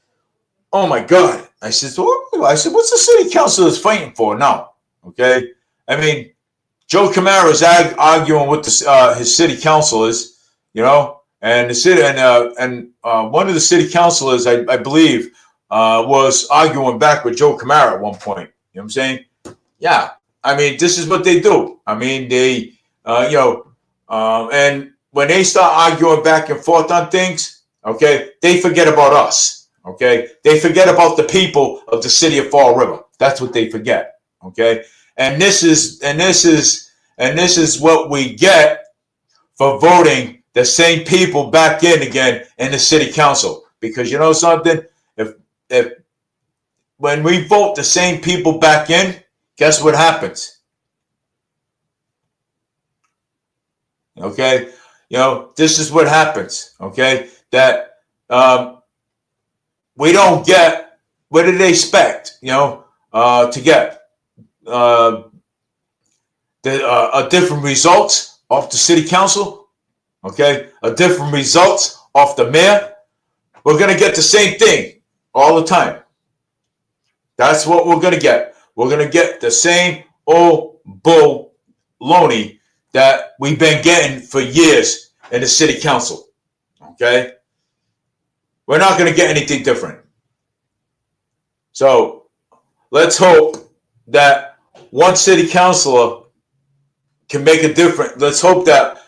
oh my God. I said, what's the city councilors fighting for now? Okay, I mean, Joe Camara is arguing with his city councilors, you know, and the city and one of the city councilors, I believe, was arguing back with Joe Camara at one point. You know what I'm saying? Yeah, I mean, this is what they do. I mean, they, you know, and when they start arguing back and forth on things, okay, they forget about us. Okay, they forget about the people of the city of Fall River. That's what they forget. Okay. And this is what we get for voting the same people back in again in the city council. Because you know something, if when we vote the same people back in, guess what happens? Okay, you know, this is what happens. Okay, that we don't get, what did they expect? You know, to get. A different results off the city council, okay? A different results off the mayor. We're going to get the same thing all the time. That's what we're going to get. We're going to get the same old baloney that we've been getting for years in the city council, okay? We're not going to get anything different. So let's hope that one city councilor can make a difference. Let's hope that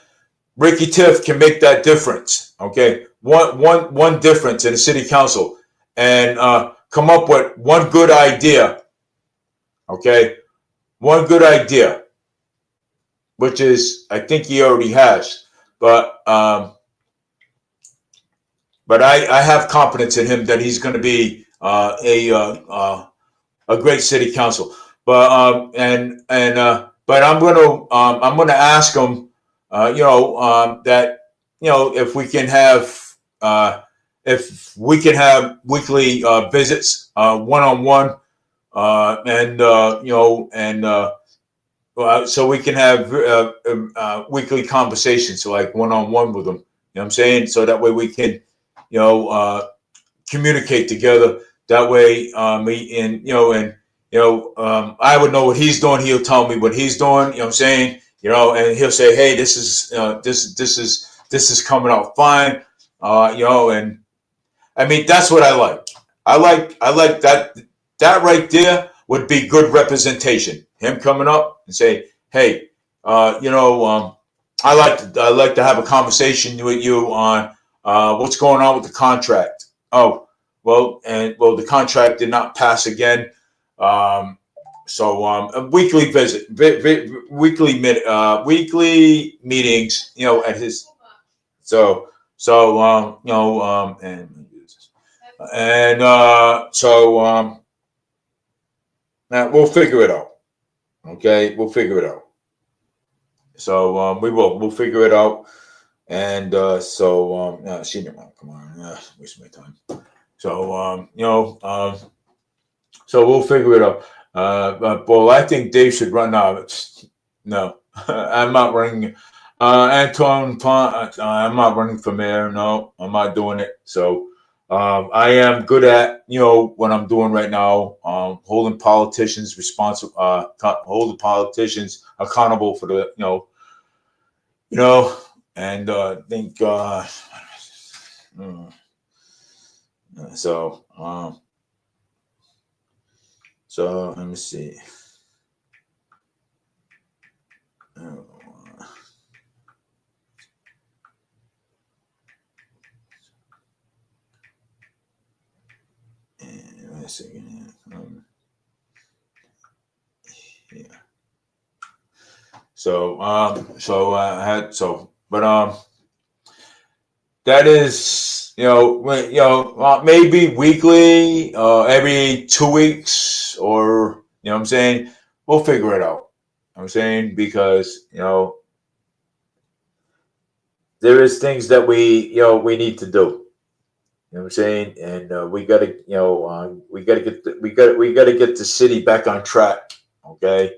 Ricky Tiff can make that difference. Okay, one difference in the city council, and come up with one good idea. Okay, one good idea, which is, I think he already has, but I have confidence in him that he's going to be a great city council. But but I'm gonna ask him, you know, that, you know, if we can have weekly visits, one-on-one, and you know, and so we can have weekly conversations, so like one-on-one with them. You know what I'm saying? So that way we can, you know, communicate together. That way, I would know what he's doing. He'll tell me what he's doing. You know what I'm saying? You know, and he'll say, "Hey, this is coming out fine." You know, and I mean, that's what I like. I like that. That right there would be good representation. Him coming up and say, "Hey, you know, I like to have a conversation with you on what's going on with the contract." Oh, well, the contract did not pass again. a weekly visit, weekly meetings, at his. And now we'll figure it out. Okay, we'll figure it out. So we'll figure it out. And she didn't want to come on. Waste my time. So so we'll figure it out. Well, I think Dave should run. No, I'm not running. Anton, I'm not running for mayor. No, I'm not doing it. So I am good at what I'm doing right now. Holding politicians responsible, holding politicians accountable for the and I think so. So let me see. Wait a second. Yeah. That is, maybe weekly, every 2 weeks, or what I'm saying, we'll figure it out. I'm saying, because there is things that we need to do. You know what I'm saying? And we gotta, we gotta get the city back on track. Okay,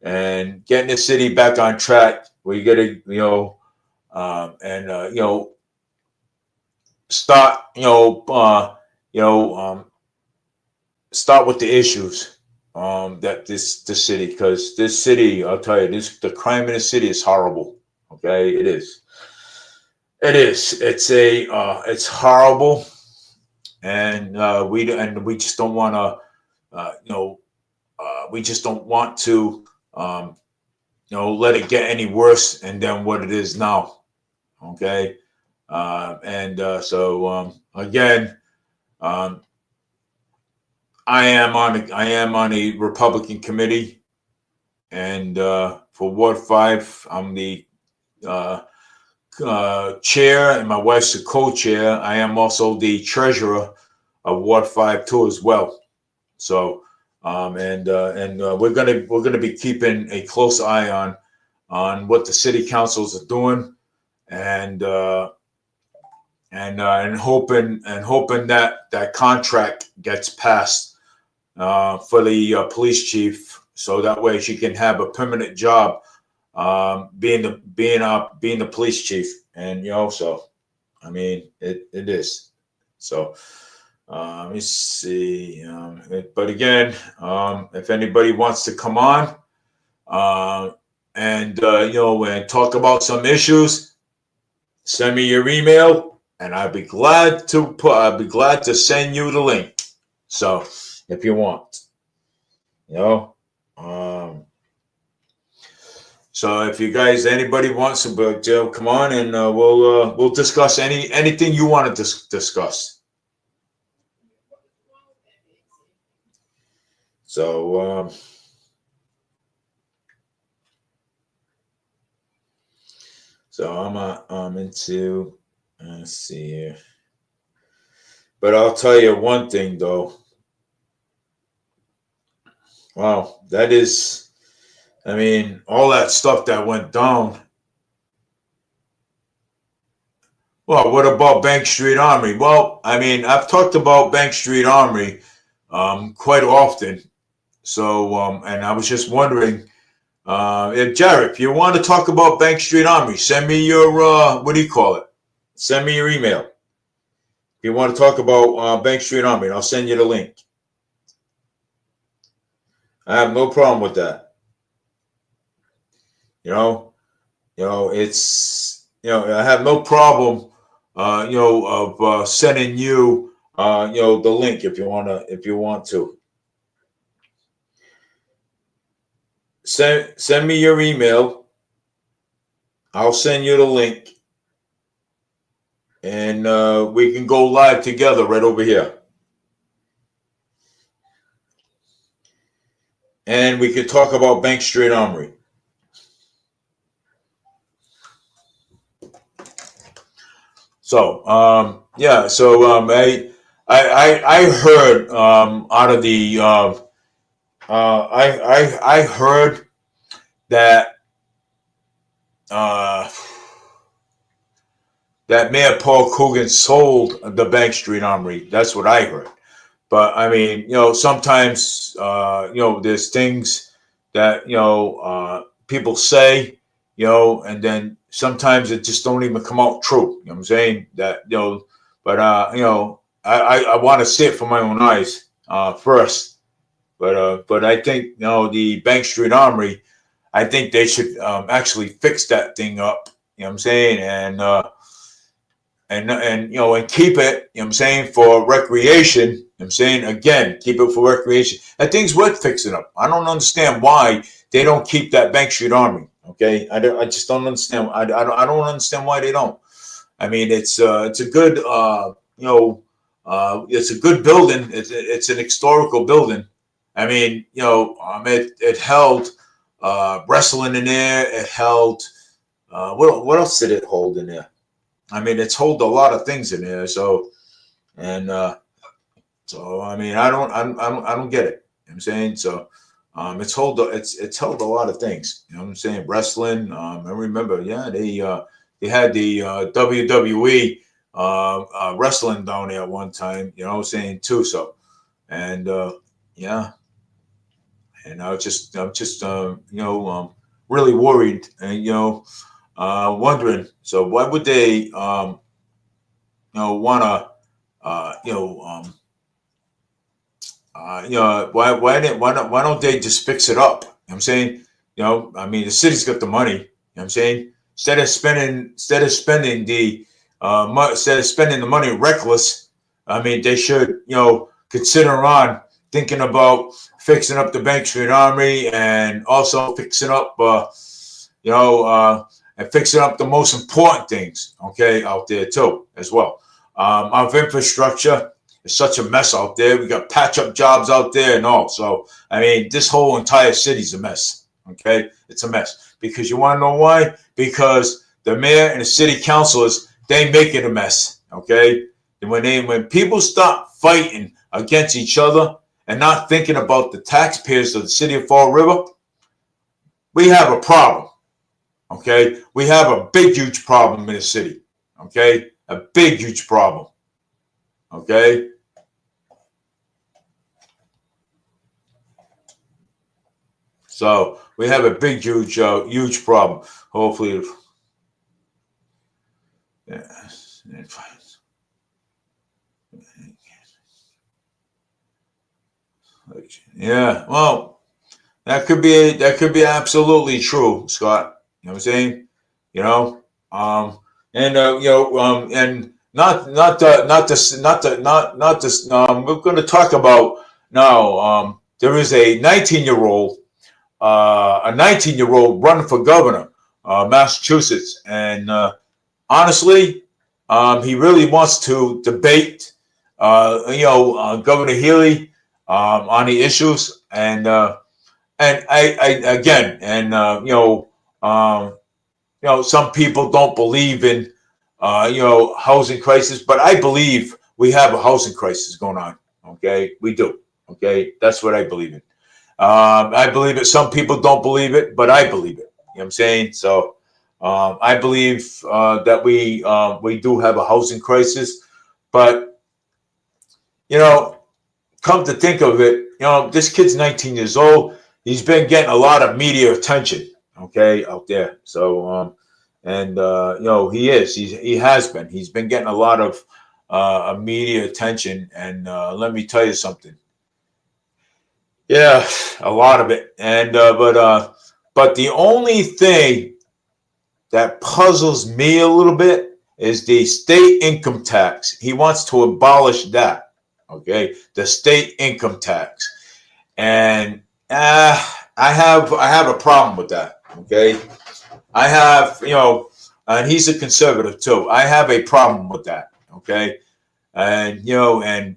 and getting the city back on track, we gotta, start, start with the issues that the city, because this city, I'll tell you, the crime in the city is horrible. Okay, it is. It is. It's horrible, and we just don't want to, we just don't want to, let it get any worse and than what it is now. Okay, again, I am on a Republican committee, and for Ward 5, I'm the chair, and my wife's the co-chair. I am also the treasurer of Ward 5 too, as well. So, we're gonna be keeping a close eye on what the city councils are doing, and hoping that contract gets passed for the police chief, so that way she can have a permanent job, being the police chief. And so I mean, it is. So let me see. But again, if anybody wants to come on, and talk about some issues, send me your email, and I'd be glad to send you the link. So if you want, so if you guys, anybody wants to, come on, and we'll discuss anything you want to discuss. So I'm into, let's see here. But I'll tell you one thing, though. Wow, that is, I mean, all that stuff that went down. Well, what about Bank Street Armory? Well, I mean, I've talked about Bank Street Armory quite often. So, and I was just wondering, if Jared, if you want to talk about Bank Street Armory, send me your, what do you call it? Send me your email. If you want to talk about Bank Street Armory, I'll send you the link. I have no problem with that. It's, I have no problem, of sending you, the link if you want to. Send me your email. I'll send you the link, and we can go live together right over here. and we could talk about Bank Street Armory. So, yeah, so I heard out of the I heard that uh, that Mayor Paul Coogan sold the Bank Street Armory. That's what I heard. But I mean, sometimes there's things that people say, and then sometimes it just don't even come out true. You know what I'm saying? That but I want to see it for my own eyes first. But I think the Bank Street Armory, I think they should actually fix that thing up. You know what I'm saying? And keep it, you know what I'm saying, for recreation. You know what I'm saying, again, keep it for recreation. That thing's worth fixing up. I don't understand why they don't keep that Bank Street Armory. Okay, I just don't understand. I don't understand why they don't. I mean, it's a good it's a good building. It's an historical building. I mean, it held wrestling in there. It held what else did it hold in there? I mean, it's hold a lot of things in there. So, and so I mean, I don't get it. You know what I'm saying? So, it's held a lot of things. You know what I'm saying? Wrestling. I remember, yeah, they had the WWE wrestling down there at one time. You know what I'm saying too? So, and yeah, and I'm just really worried, and wondering. So, why would they want to why don't they just fix it up? You know what I'm saying? I mean, the city's got the money. You know what I'm saying? Instead of spending the money reckless, I mean, they should consider on thinking about fixing up the Bank Street Armory, and also fixing up and fixing up the most important things, okay, out there too, as well. Our infrastructure is such a mess out there. We got patch-up jobs out there and all. So, I mean, this whole entire city's a mess, okay? It's a mess. Because you want to know why? Because the mayor and the city councilors, they make it a mess, okay? And when people stop fighting against each other and not thinking about the taxpayers of the city of Fall River, we have a problem. Okay, we have a big, huge problem in the city. Okay, a big, huge problem. Okay, so we have a big, huge, huge problem. Hopefully, yeah. Well, that could be absolutely true, Scott. You know what I'm saying? You know, and and not this. We're going to talk about now. There is a 19-year-old, running for governor, Massachusetts, and honestly, he really wants to debate, Governor Healy, on the issues, and I again, and some people don't believe in, housing crisis, but I believe we have a housing crisis going on. Okay, we do. Okay, that's what I believe in. I believe it. Some people don't believe it, but I believe it. You know what I'm saying? So I believe that we do have a housing crisis, but come to think of it, this kid's 19 years old. He's been getting a lot of media attention, okay, out there. So, he has been. He's been getting a lot of media attention, and let me tell you something. Yeah, a lot of it, and but the only thing that puzzles me a little bit is the state income tax. He wants to abolish that. Okay, the state income tax, and I have a problem with that. Okay, I have and he's a conservative too. I have a problem with that. Okay, and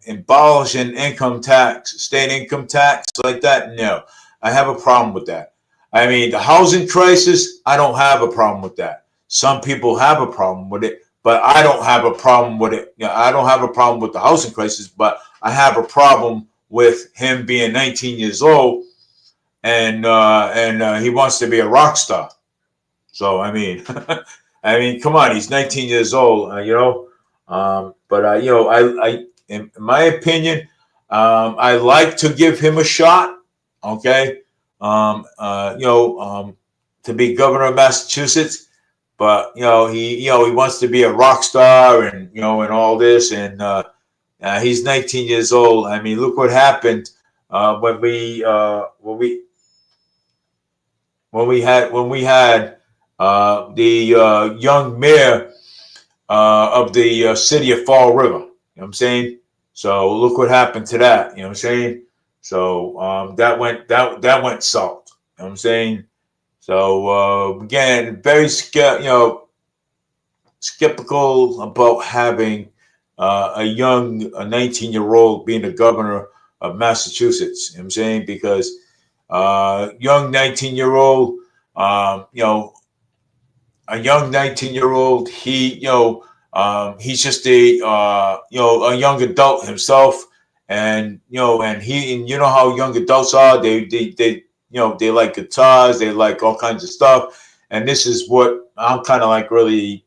abolishing income tax, state income tax like that. No, I have a problem with that. I mean, the housing crisis, I don't have a problem with that. Some people have a problem with it, but I don't have a problem with it. You know, I don't have a problem with the housing crisis, but I have a problem with him being 19 years old and he wants to be a rock star. So I mean, I mean, come on, he's 19 years old, you know. But you know, in my opinion, I like to give him a shot. Okay, you know, to be governor of Massachusetts, but you know, he wants to be a rock star and you know, and all this, and he's 19 years old. I mean, look what happened when we had the young mayor of the city of Fall River. You know what I'm saying? So look what happened to that. You know what I'm saying? So that went south. You know what I'm saying? So again, very skeptical about having a 19-year-old being the governor of Massachusetts. You know what I'm saying? Because young 19-year-old, you know, a young 19-year-old, he's just you know, a young adult himself, and you know, and you know how young adults are, they you know, they like guitars, they like all kinds of stuff, and this is what I'm kind of like really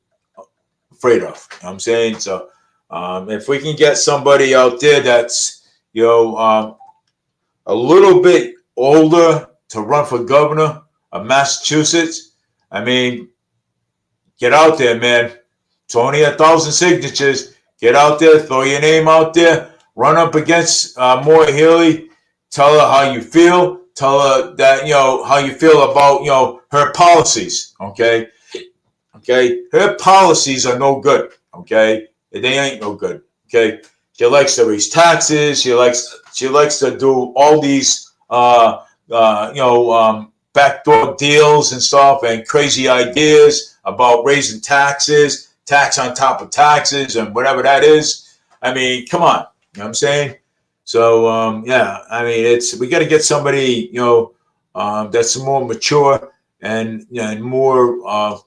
afraid of. You know what I'm saying? So if we can get somebody out there that's, you know, a little bit older to run for governor of Massachusetts, I mean, get out there, man. It's only 1,000 signatures. Get out there, throw your name out there, run up against Maura Healey. Tell her how you feel. Tell her that, you know, how you feel about, you know, her policies. Okay, okay. Her policies are no good. Okay, they ain't no good. Okay, she likes to raise taxes. She likes to do all these you know, backdoor deals and stuff and crazy ideas about raising taxes, tax on top of taxes, and whatever that is. I mean, come on, you know what I'm saying? So yeah, I mean, we got to get somebody, you know, that's more mature and, you know, and more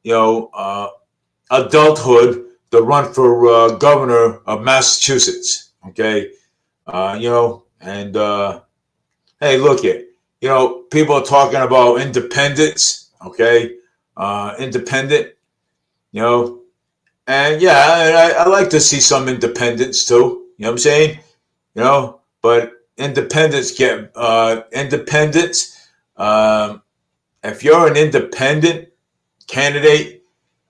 you know, adulthood to run for governor of Massachusetts. Okay, you know, and hey, look it. You know, people are talking about independence. Okay, independent. You know, and yeah, I like to see some independence too. You know what I'm saying? You know, but independence. If you're an independent candidate,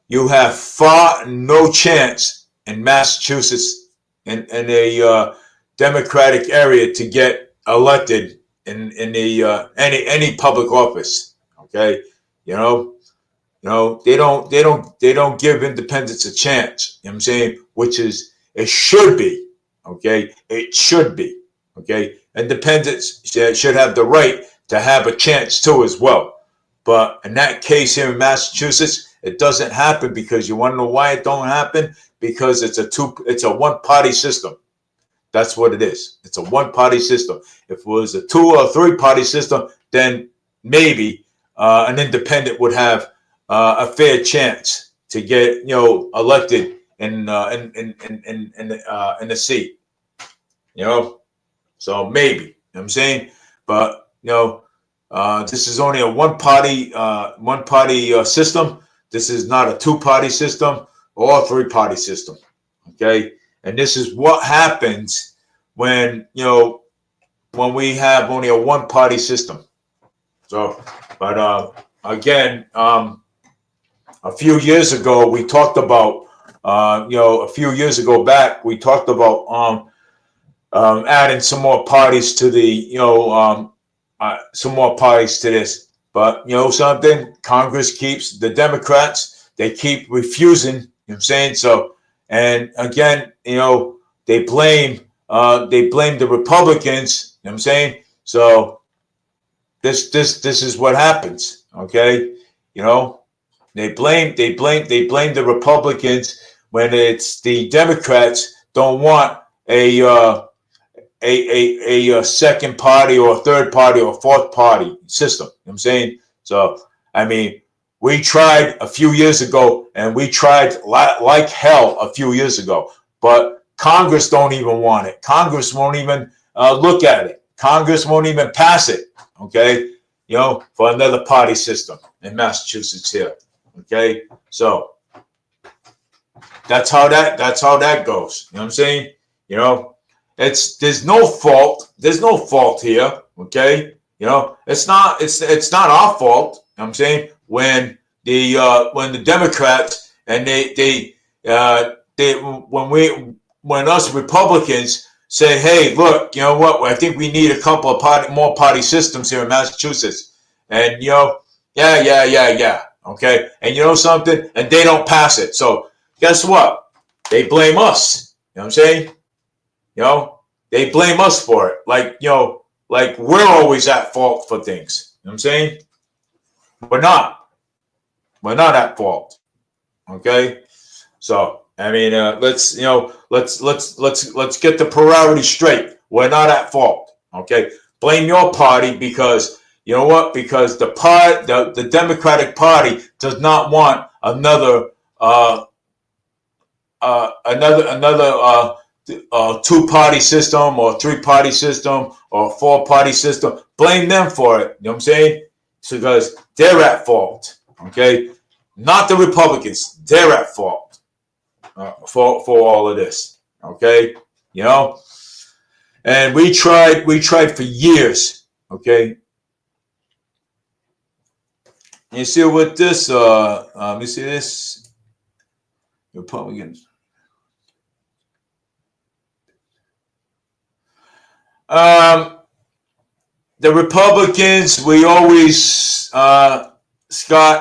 you have far no chance in Massachusetts in a Democratic area to get elected in the any public office. Okay, you know, they don't give independents a chance. You know what I'm saying? Which is, it should be. Okay, it should be. Okay, independents should have the right to have a chance too as well. But in that case here in Massachusetts, it doesn't happen, because you want to know why it don't happen? Because it's a one-party system. That's what it is. It's a one-party system. If it was a 2 or 3-party system, then maybe an independent would have a fair chance to get, you know, elected in the seat. You know, so maybe, you know what I'm saying, but you know, this is only a one-party system. This is not a 2-party system or a 3-party system. Okay, and this is what happens when, you know, when we have only a one-party system. So, but again, a few years ago we talked about, you know, a few years ago back we talked about adding some more parties to the, you know, some more parties to this. But you know something, Congress keeps, the Democrats, they keep refusing. You know what I'm saying? So, and again, you know, they blame the Republicans. You know what I'm saying? So this is what happens. Okay, you know, they blame the Republicans when it's the Democrats don't want a a second party or a third party or fourth party system. You know what I'm saying? So, I mean, we tried a few years ago, and we tried like hell a few years ago, but Congress don't even want it. Congress won't even look at it. Congress won't even pass it. Okay, you know, for another party system in Massachusetts here. Okay, so that's how that goes. You know what I'm saying? You know, there's no fault. There's no fault here. Okay, you know, it's not our fault. You know what I'm saying? When the Democrats and when us Republicans say, hey, look, you know what? I think we need a couple of more party systems here in Massachusetts, and you know, yeah. Okay, and you know something, and they don't pass it. So guess what? They blame us. You know what I'm saying? You know, they blame us for it. Like, you know, like we're always at fault for things. You know what I'm saying? We're not. We're not at fault. Okay? So, I mean, let's get the priority straight. We're not at fault. Okay? Blame your party because you know what? Because the Democratic Party does not want another two-party system or three-party system or four-party system. Blame them for it. You know what I'm saying? It's because they're at fault. Okay, not the Republicans. They're at fault for all of this. Okay, you know, and we tried for years. Okay, you see what this? You see this? Republicans. The Republicans, we always, Scott,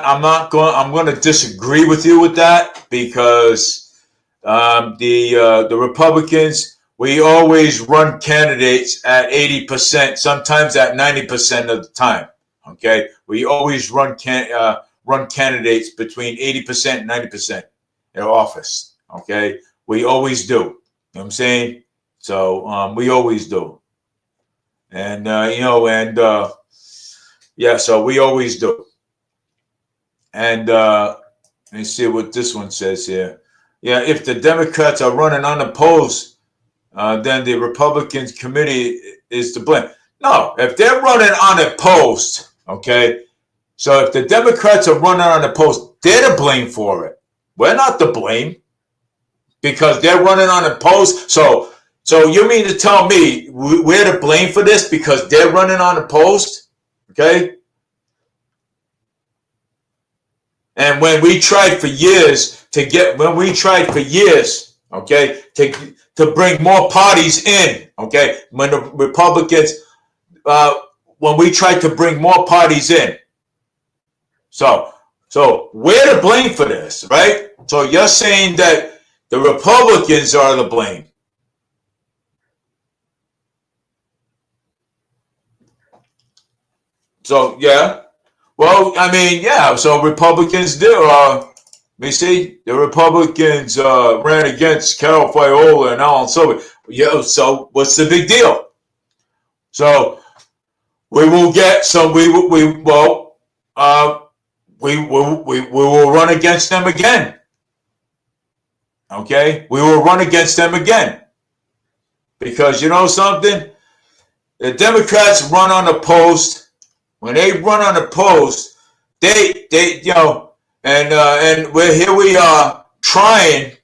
I'm going to disagree with you with that because the Republicans, we always run candidates at 80%, sometimes at 90% of the time. Okay, we always run candidates between 80% and 90% in office. Okay, we always do. You know what I'm saying? So we always do. And, you know, and, yeah, so we always do. And let me see what this one says here. Yeah, if the Democrats are running unopposed, then the Republicans committee is to blame. No, if they're running unopposed, okay, so if the Democrats are running unopposed, they're to blame for it. We're not to blame because they're running unopposed. So you mean to tell me we're to blame for this because they're running unopposed? Okay? And when we tried for years, okay, to bring more parties in, okay, when the Republicans, when we tried to bring more parties in. So we're to blame for this, right? So you're saying that the Republicans are to blame. So, yeah. Well, I mean, yeah. So Republicans do. We see the Republicans ran against Carol Fiola and Alan Silver. Yeah. So what's the big deal? So we will get. So we will run against them again. Okay, we will run against them again because you know something. The Democrats run unopposed. When they run unopposed, they you know, and here we are trying,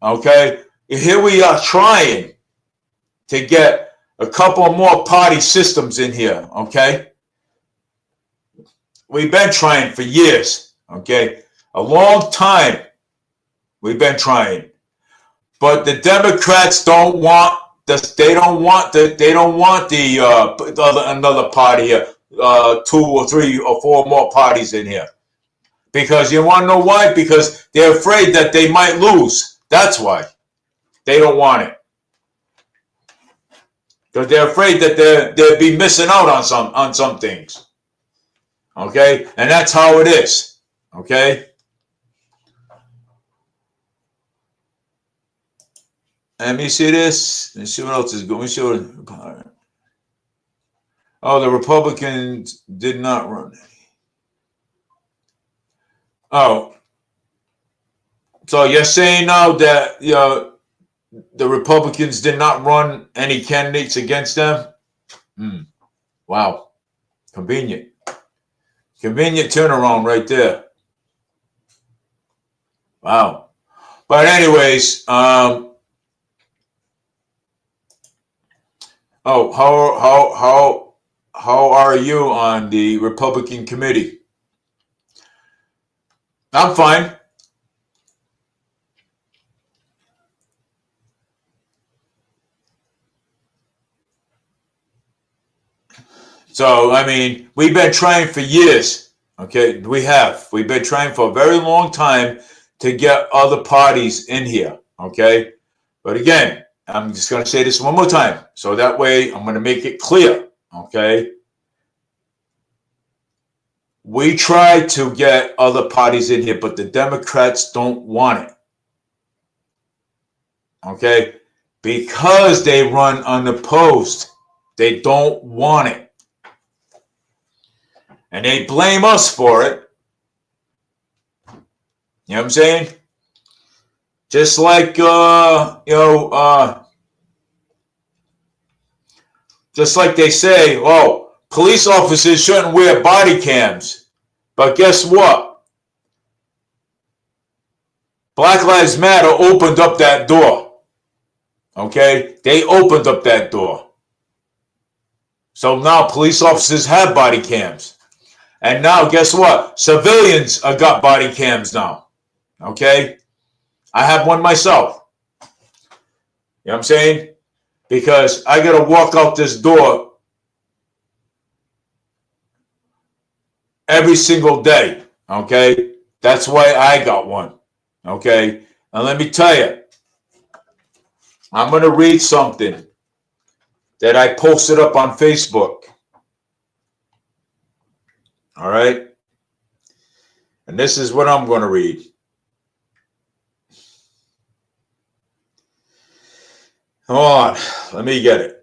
okay, here we are trying to get a couple more party systems in here, okay. We've been trying for years, okay, a long time. We've been trying, but the Democrats don't want this. They don't want another party here. 2 or 3 or 4 more parties in here. Because you want to know why? Because they're afraid that they might lose. That's why. They don't want it. Because they're afraid that they'll be missing out on some things. Okay? And that's how it is. Okay? Let me see this. Let's see what else is going. Let me see what. Oh, the Republicans did not run any. Oh, so you're saying now that the Republicans did not run any candidates against them? Wow, convenient turnaround right there. Wow. But anyways, oh, how are you on the Republican committee? I'm fine. So, I mean, we've been trying for years. Okay, we've been trying for a very long time to get other parties in here. Okay, but again, I'm just going to say this one more time, so that way I'm going to make it clear. Okay, we tried to get other parties in here, but the Democrats don't want it. Okay, because they run unopposed, they don't want it. And they blame us for it. You know what I'm saying? Just like, just like they say, oh, police officers shouldn't wear body cams. But guess what? Black Lives Matter opened up that door. Okay? They opened up that door. So now police officers have body cams. And now, guess what? Civilians have got body cams now. Okay? I have one myself. You know what I'm saying? Because I got to walk out this door every single day. Okay? That's why I got one. Okay? And let me tell you, I'm going to read something that I posted up on Facebook. All right? And this is what I'm going to read. Hold on. Let me get it.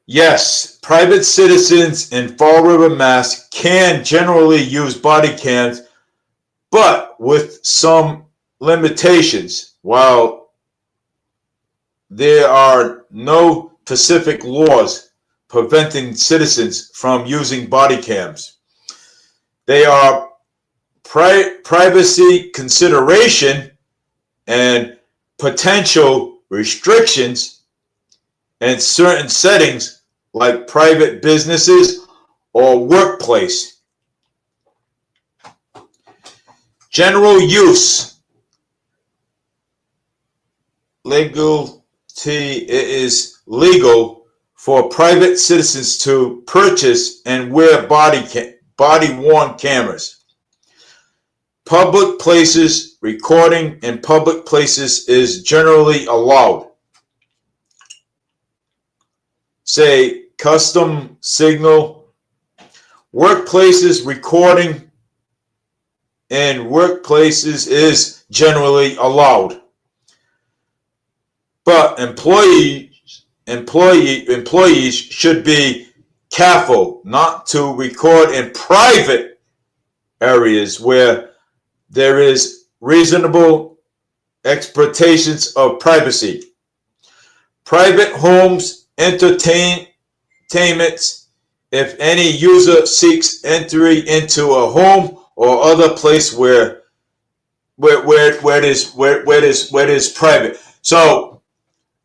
Yes, private citizens in Fall River, Mass. Can generally use body cams, but with some limitations. While there are no specific laws preventing citizens from using body cams, they are privacy consideration and potential restrictions in certain settings like private businesses or workplace. General use. Legality. It is legal for private citizens to purchase and wear body-worn cameras. Public places. Recording in public places is generally allowed. Say, custom signal. Workplaces. Recording in workplaces is generally allowed. But employees should be careful not to record in private areas where there is reasonable expectations of privacy. Private homes, entertainments. If any user seeks entry into a home or other place where it is private. So,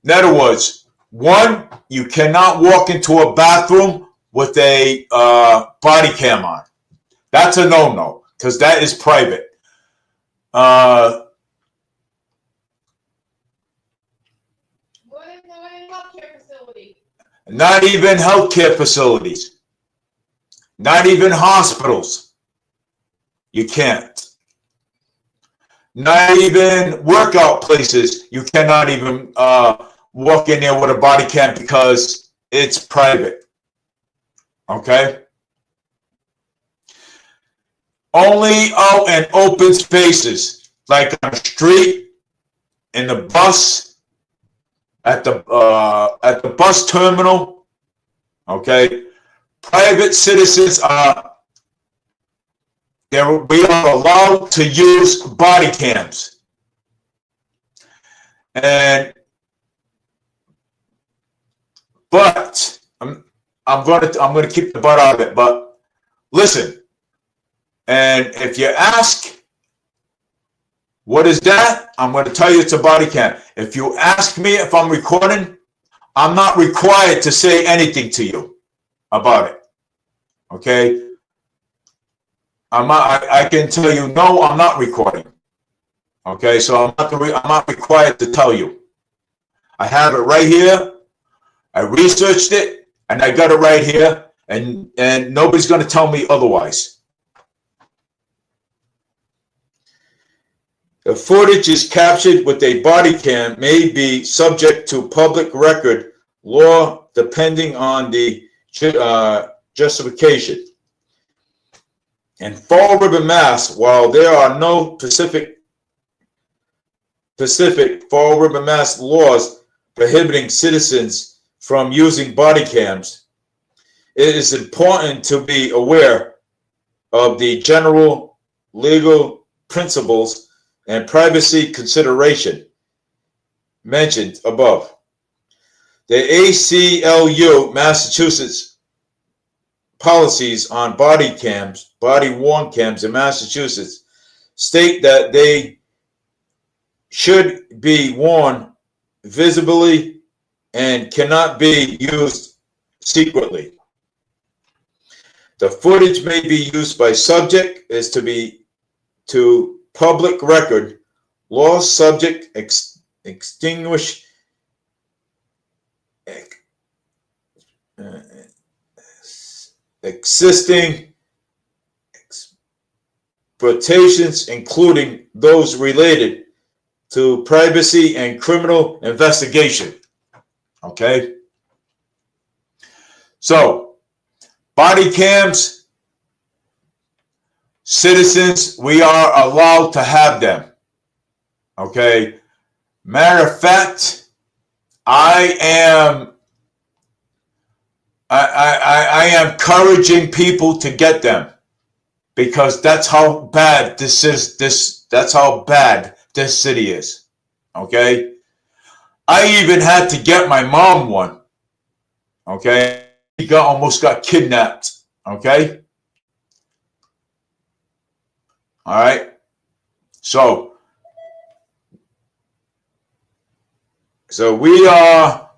in other words, one, you cannot walk into a bathroom with a body cam on. That's a no-no because that is private. What if healthcare facility? Not even healthcare facilities. Not even hospitals. You can't. Not even workout places. You cannot even walk in there with a body cam because it's private. Okay? Only out in open spaces, like on the street, in the bus, at the bus terminal. Okay? Private citizens we are allowed to use body cams. But I'm gonna keep the butt out of it. But listen, and if you ask, what is that? I'm going to tell you it's a body cam. If you ask me if I'm recording, I'm not required to say anything to you about it. Okay? I can tell you, no, I'm not recording. Okay? So I'm not required to tell you. I have it right here. I researched it, and I got it right here, and nobody's going to tell me otherwise. The footage is captured with a body cam may be subject to public record law depending on the justification. In Fall River, Mass, while there are no specific Fall River, Mass laws prohibiting citizens from using body cams, it is important to be aware of the general legal principles and privacy consideration mentioned above. The ACLU, Massachusetts, policies on body-worn cams in Massachusetts state that they should be worn visibly and cannot be used secretly. The footage may be used by subject as to public record, law subject extinguish existing exploitations, including those related to privacy and criminal investigation. Okay? So, body cams, citizens, we are allowed to have them. Okay? Matter of fact, I am encouraging people to get them because that's how bad that's how bad this city is. Okay? I even had to get my mom one. Okay? She almost got kidnapped. Okay? All right. So we are.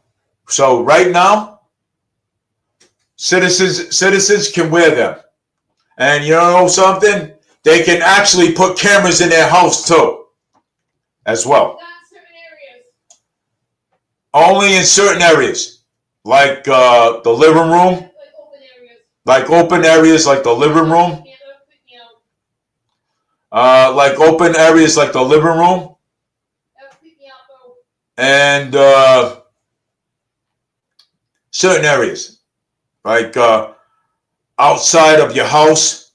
So right now, citizens can wear them, and you know something? They can actually put cameras in their house too, as well. Not in certain areas. Only in certain areas, like the living room, Like open areas. like open areas, like the living room. Like open areas like the living room and certain areas like outside of your house.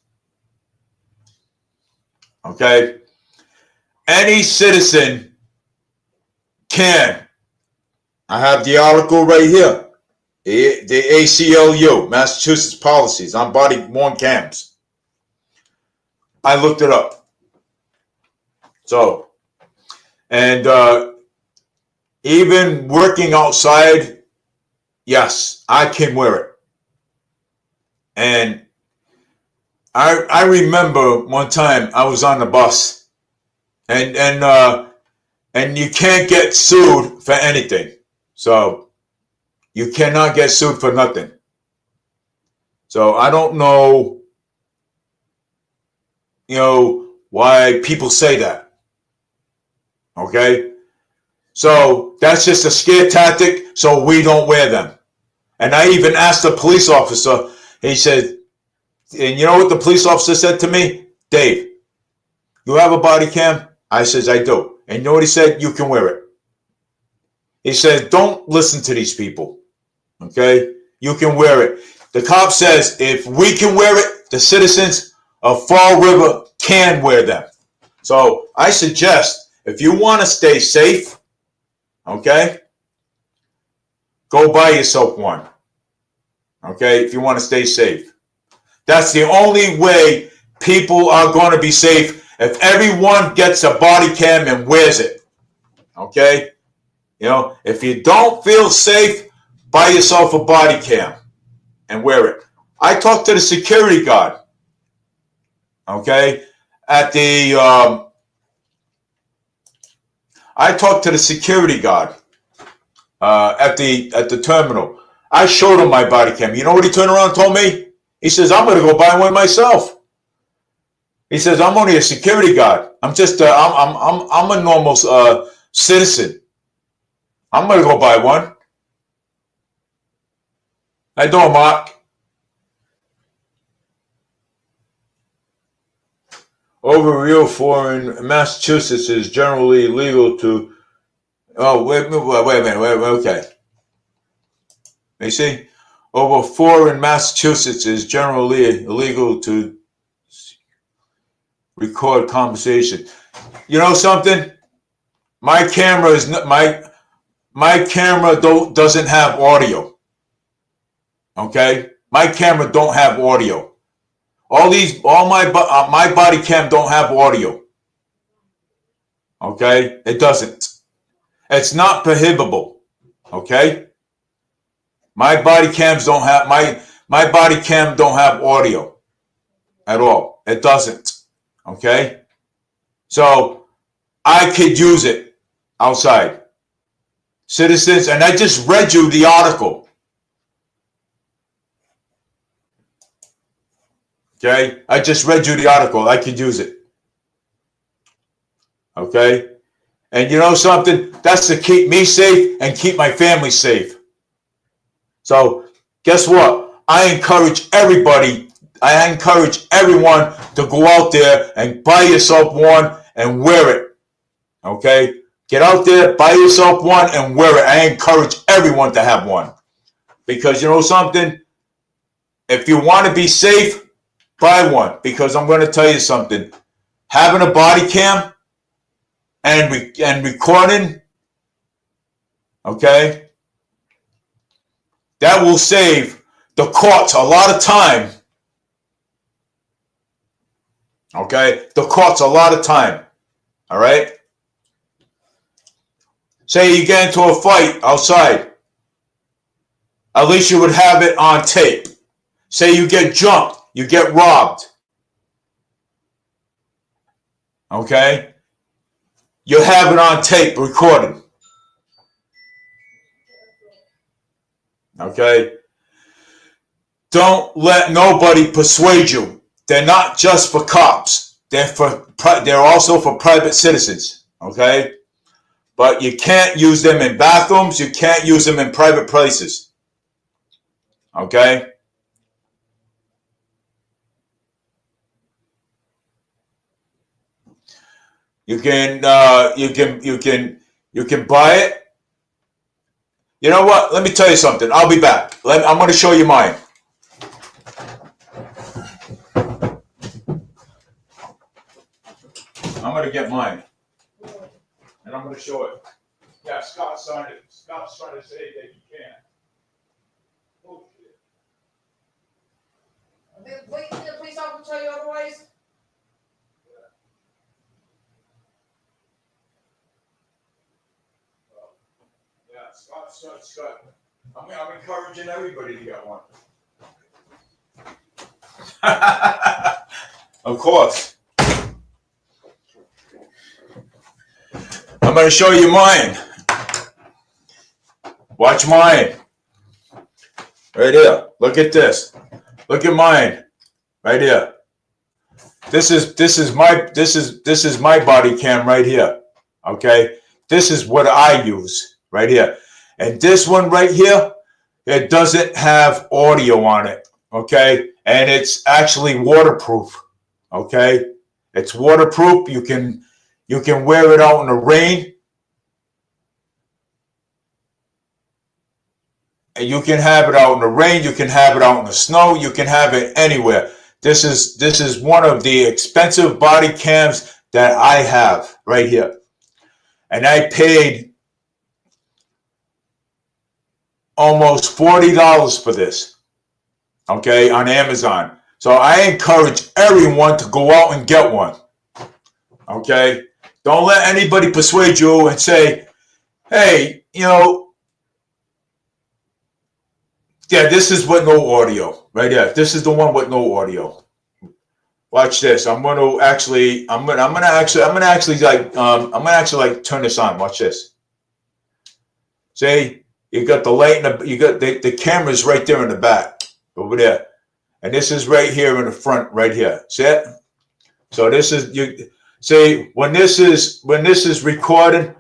Okay? Any citizen can. I have the article right here. The ACLU, Massachusetts policies on body-worn cams. I looked it up. So, and even working outside, yes, I can wear it. And I remember one time I was on the bus, and you can't get sued for anything. So you cannot get sued for nothing. So I don't know, why people say that. Okay? So that's just a scare tactic so we don't wear them. And I even asked the police officer, he said, and you know what the police officer said to me? Dave, you have a body cam? I says, I do. And you know what he said? You can wear it. He says, don't listen to these people. Okay? You can wear it. The cop says, if we can wear it, the citizens of Fall River can wear them. So I suggest, if you want to stay safe, okay, go buy yourself one. Okay? If you want to stay safe. That's the only way people are going to be safe, if everyone gets a body cam and wears it. Okay? You know, if you don't feel safe, buy yourself a body cam and wear it. I talked to the security guard, okay, at the, I talked to the security guard at the terminal. I showed him my body cam. You know what he turned around and told me? He says, I'm going to go buy one myself. He says, I'm only a security guard. I'm just, I'm a normal citizen. I'm going to go buy one. How you doing, Mark? Overview for in Massachusetts is generally legal to. Oh, wait a minute. Okay. You see, over 4 in Massachusetts is generally illegal to record conversation. You know something? My camera is not, my camera doesn't have audio. Okay, my camera don't have audio. All my body cam don't have audio. Okay, it doesn't. It's not prohibitable. Okay, my body cams don't have my body cam don't have audio at all. It doesn't. Okay, so I could use it outside. Citizens, and I just read you the article. Okay, I just read you the article. I could use it. Okay, and you know something? That's to keep me safe and keep my family safe. So guess what? I encourage everybody. I encourage everyone to go out there and buy yourself one and wear it. Okay, get out there, buy yourself one and wear it. I encourage everyone to have one, because you know something? If you want to be safe, buy one, because I'm going to tell you something. Having a body cam and recording, okay, that will save the courts a lot of time. Okay, the courts a lot of time. All right. Say you get into a fight outside, at least you would have it on tape. Say you get jumped, you get robbed. Okay? You have it on tape recorded. Okay? Don't let nobody persuade you. They're not just for cops. They're also for private citizens. Okay? But you can't use them in bathrooms. You can't use them in private places. Okay? You can buy it. You know what? Let me tell you something. I'll be back. I'm going to show you mine. I'm going to get mine, and I'm going to show it. Yeah, Scott signed it. Scott's trying to say that you can. Oh shit! Did the police officer tell you otherwise? Yeah, Scott. I'm encouraging everybody to get one. Of course. I'm going to show you mine. Watch mine. Right here. Look at this. Look at mine. Right here. This is my body cam right here. Okay? This is what I use right here. And this one right here, it doesn't have audio on it. Okay? And it's actually waterproof. Okay? It's waterproof. You can wear it out in the rain. You can have it out in the rain. You can have it out in the snow. You can have it anywhere. This is one of the expensive body cams that I have right here. And I paid almost $40 for this, okay, on Amazon. So I encourage everyone to go out and get one, okay? Don't let anybody persuade you and say, hey, yeah, this is with no audio, right there. This is the one with no audio. Watch this. I'm gonna actually turn this on. Watch this. See, you got the light you got the camera's right there in the back over there, and this is right here in the front, right here. See it? So this is you. See when this is recording,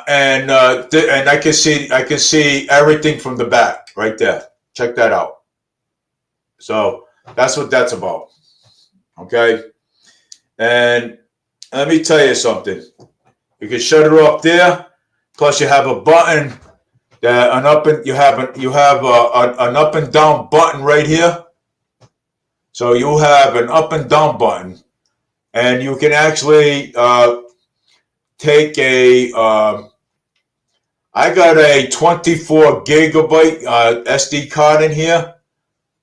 and I can see everything from the back right there. Check that out. So that's what that's about. Okay, and let me tell you something. You can shut it off there. Plus, you have a button that an up and an up and down button right here. So you have an up and down button, and you can actually take a. I got a 24 gigabyte SD card in here,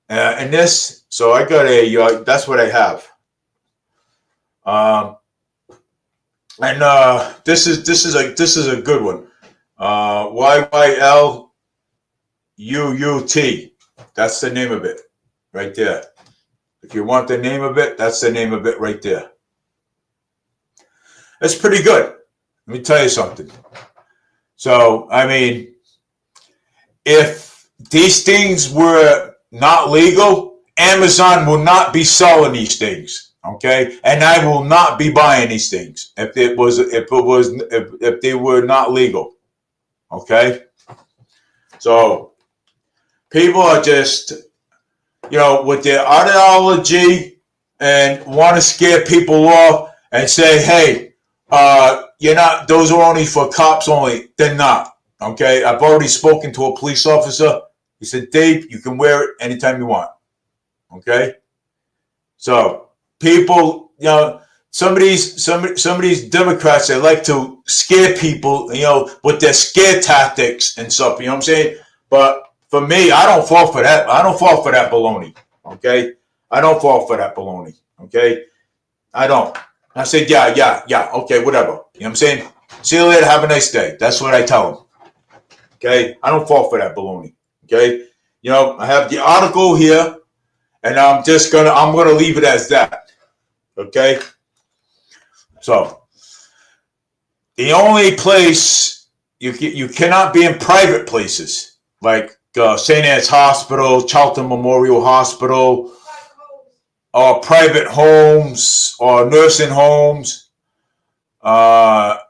and this. So I got a. That's what I have. And this is a good one. YYLUUT. That's the name of it, right there. If you want the name of it, that's the name of it right there. That's pretty good. Let me tell you something. So, I mean, if these things were not legal, Amazon will not be selling these things. Okay, and I will not be buying these things if they were not legal. Okay, so people are just, with their ideology and want to scare people off and say, hey, you're not, those are only for cops only. They're not. Okay, I've already spoken to a police officer. He said, Dave, you can wear it anytime you want. Okay, so people, some of these Democrats, they like to scare people, with their scare tactics and stuff. You know what I'm saying? But for me, I don't fall for that. I don't fall for that baloney. Okay, I don't fall for that baloney. Okay, I don't. I said, yeah. Okay, whatever. You know what I'm saying? See you later. Have a nice day. That's what I tell them. Okay, I don't fall for that baloney. Okay, I have the article here, and I'm gonna leave it as that. Okay, so the only place you cannot be in private places like St. Anne's Hospital, Charlton Memorial Hospital, or private homes or nursing homes. But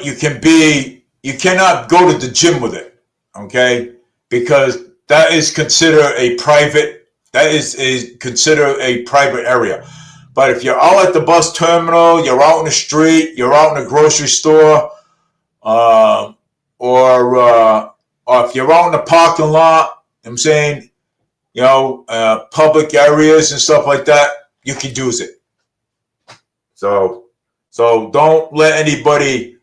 you cannot go to the gym with it, okay? Because that is considered a private area. But if you're out at the bus terminal, you're out in the street, you're out in the grocery store, or if you're out in the parking lot, I'm saying, public areas and stuff like that, you can use it. So don't let anybody.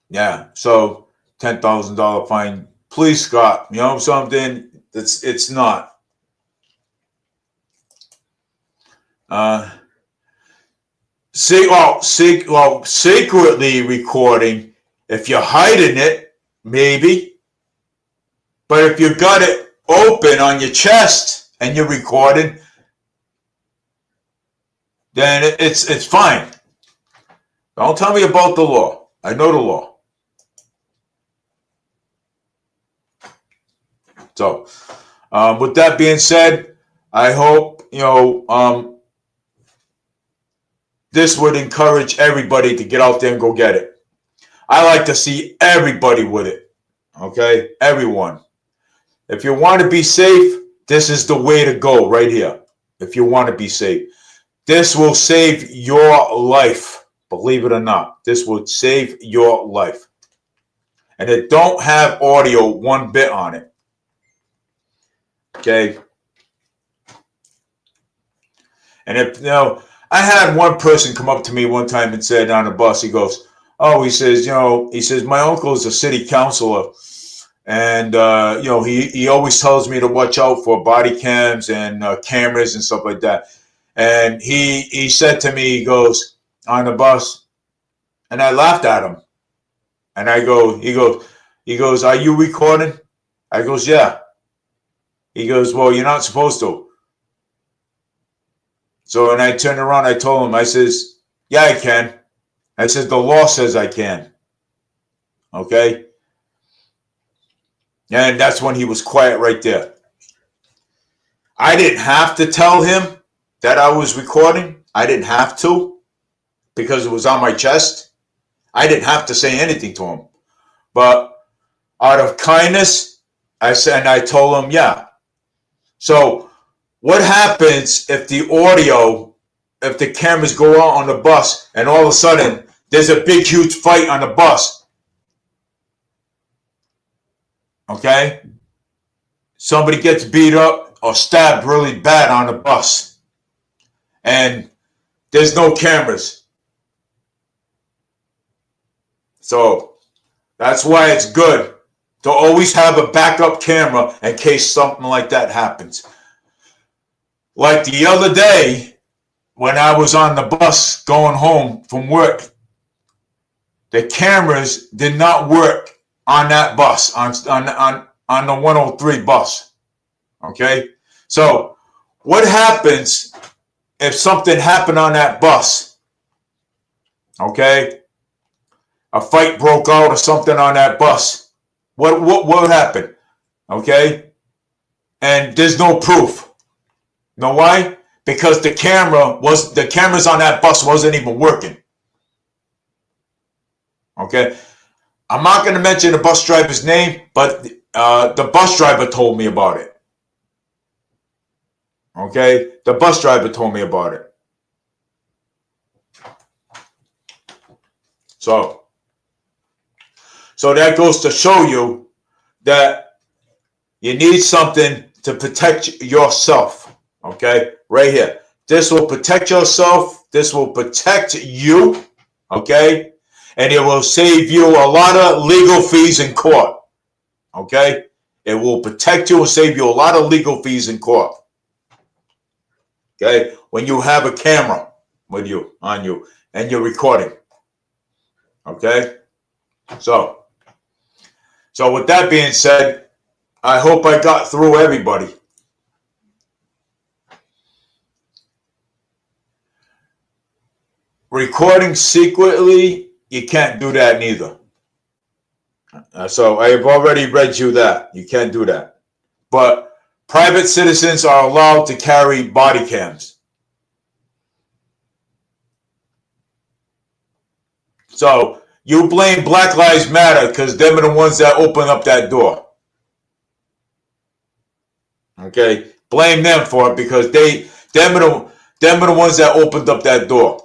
Yeah. So $10,000 fine. Please, Scott. You know something? It's not. Secretly recording. If you're hiding it, maybe. But if you got it open on your chest and you're recording, then it's fine. Don't tell me about the law. I know the law. So, with that being said, I hope, this would encourage everybody to get out there and go get it. I like to see everybody with it. Okay? Everyone. If you want to be safe, this is the way to go right here. If you want to be safe. This will save your life. Believe it or not, this would save your life. And it don't have audio one bit on it. Okay. And if, I had one person come up to me one time and said on the bus, he goes, oh, he says, my uncle is a city councilor. And, he always tells me to watch out for body cams and cameras and stuff like that. And he said to me, he goes, on the bus, and I laughed at him. And he goes, are you recording? I goes, yeah. He goes, well, you're not supposed to. So when I turned around, I told him, I says, yeah, I can. I says, the law says I can. Okay? And that's when he was quiet right there. I didn't have to tell him that I was recording. I didn't have to because it was on my chest. I didn't have to say anything to him. But out of kindness, I said, and I told him, yeah. So what happens if the audio, if the cameras go out on the bus and all of a sudden there's a big, huge fight on the bus? Okay? Somebody gets beat up or stabbed really bad on the bus. And there's no cameras. So that's why it's good to always have a backup camera in case something like that happens. Like the other day, when I was on the bus going home from work, the cameras did not work on that bus, on the 103 bus. Okay? So what happens if something happened on that bus? Okay? A fight broke out or something on that bus. What would happen? Okay? And there's no proof. Know why? Because the cameras on that bus wasn't even working. Okay? I'm not going to mention the bus driver's name, but the bus driver told me about it. Okay? The bus driver told me about it. So that goes to show you that you need something to protect yourself. Okay? Right here. This will protect yourself. This will protect you. Okay? And it will save you a lot of legal fees in court. Okay? It will protect you and save you a lot of legal fees in court. Okay? When you have a camera with you, on you, and you're recording. Okay? So with that being said, I hope I got through everybody. Recording secretly, you can't do that neither. So I've already read you that. You can't do that. But private citizens are allowed to carry body cams. So you blame Black Lives Matter because them are the ones that open up that door. Okay? Blame them for it because them are the ones that opened up that door.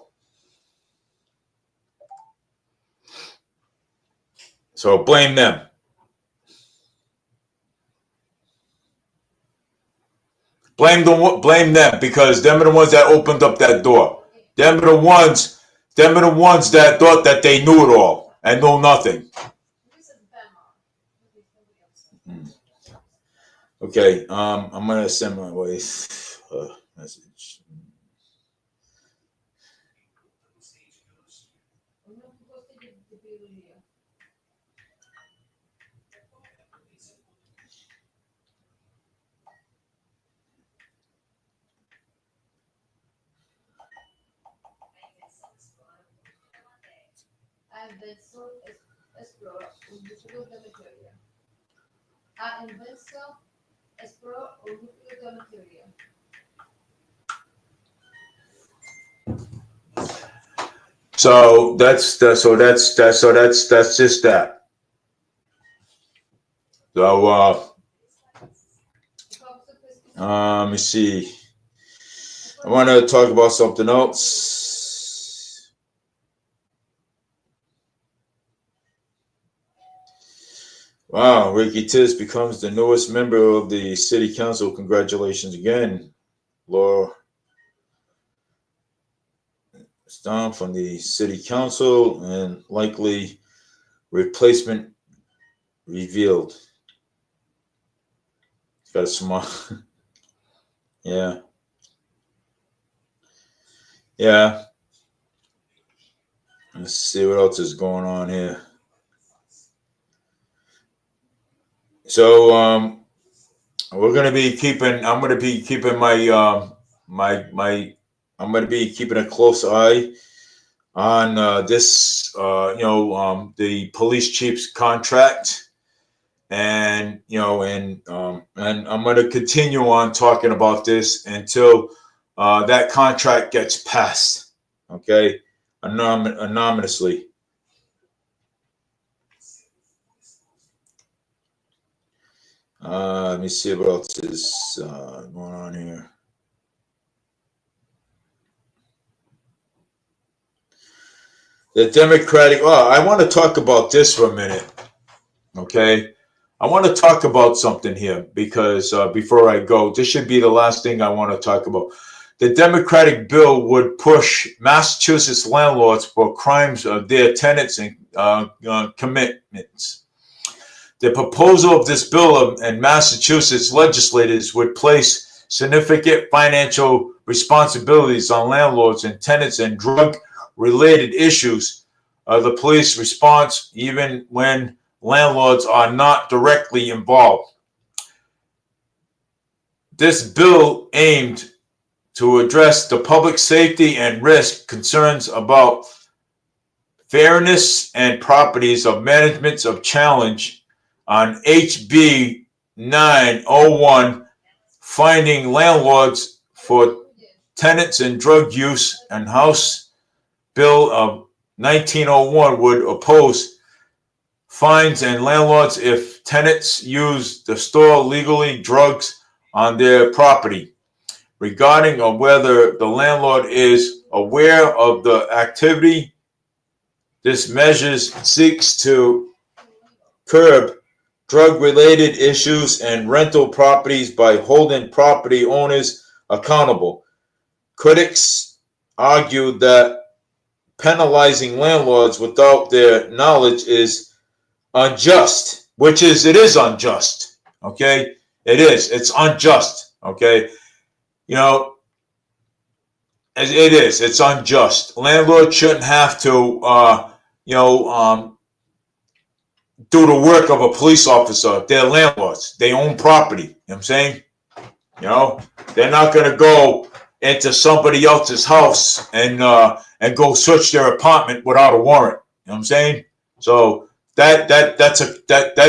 So blame them. Blame them because them are the ones that opened up that door. Them are the ones that thought that they knew it all and know nothing. Okay, I'm gonna send my wife a message. So that's just that. So let me see. I want to talk about something else. Wow, Ricky Tiz becomes the newest member of the city council. Congratulations again, Laura Stone from the city council, and likely replacement revealed. Got a smile. Yeah. Yeah. Let's see what else is going on here. So we're gonna be keeping. I'm gonna be keeping my my. I'm gonna be keeping a close eye on this. The police chief's contract, and and I'm gonna continue on talking about this until that contract gets passed. Okay, anonymously. Let me see what else is going on here. The Democratic. Oh, I want to talk about this for a minute. Okay, I want to talk about something here because before I go, this should be the last thing I want to talk about. The Democratic bill would push Massachusetts landlords for crimes of their tenants and commitments. The proposal of this bill and Massachusetts legislators would place significant financial responsibilities on landlords and tenants and drug-related issues. The police response, even when landlords are not directly involved. This bill aimed to address the public safety and risk concerns about fairness and properties of managements of challenge on HB 901, finding landlords for tenants and drug use, and House Bill of 1901 would oppose fines and landlords if tenants use the store legally drugs on their property, regarding of whether the landlord is aware of the activity. This measure seeks to curb drug-related issues and rental properties by holding property owners accountable. Critics argue that penalizing landlords without their knowledge is unjust, which is, it is unjust. Okay, it is. It's unjust. Okay, it is. It's unjust. Landlords shouldn't have to, do the work of a police officer. They're landlords. They own property. You know what I'm saying? They're not going to go into somebody else's house and go search their apartment without a warrant. You know what I'm saying? So that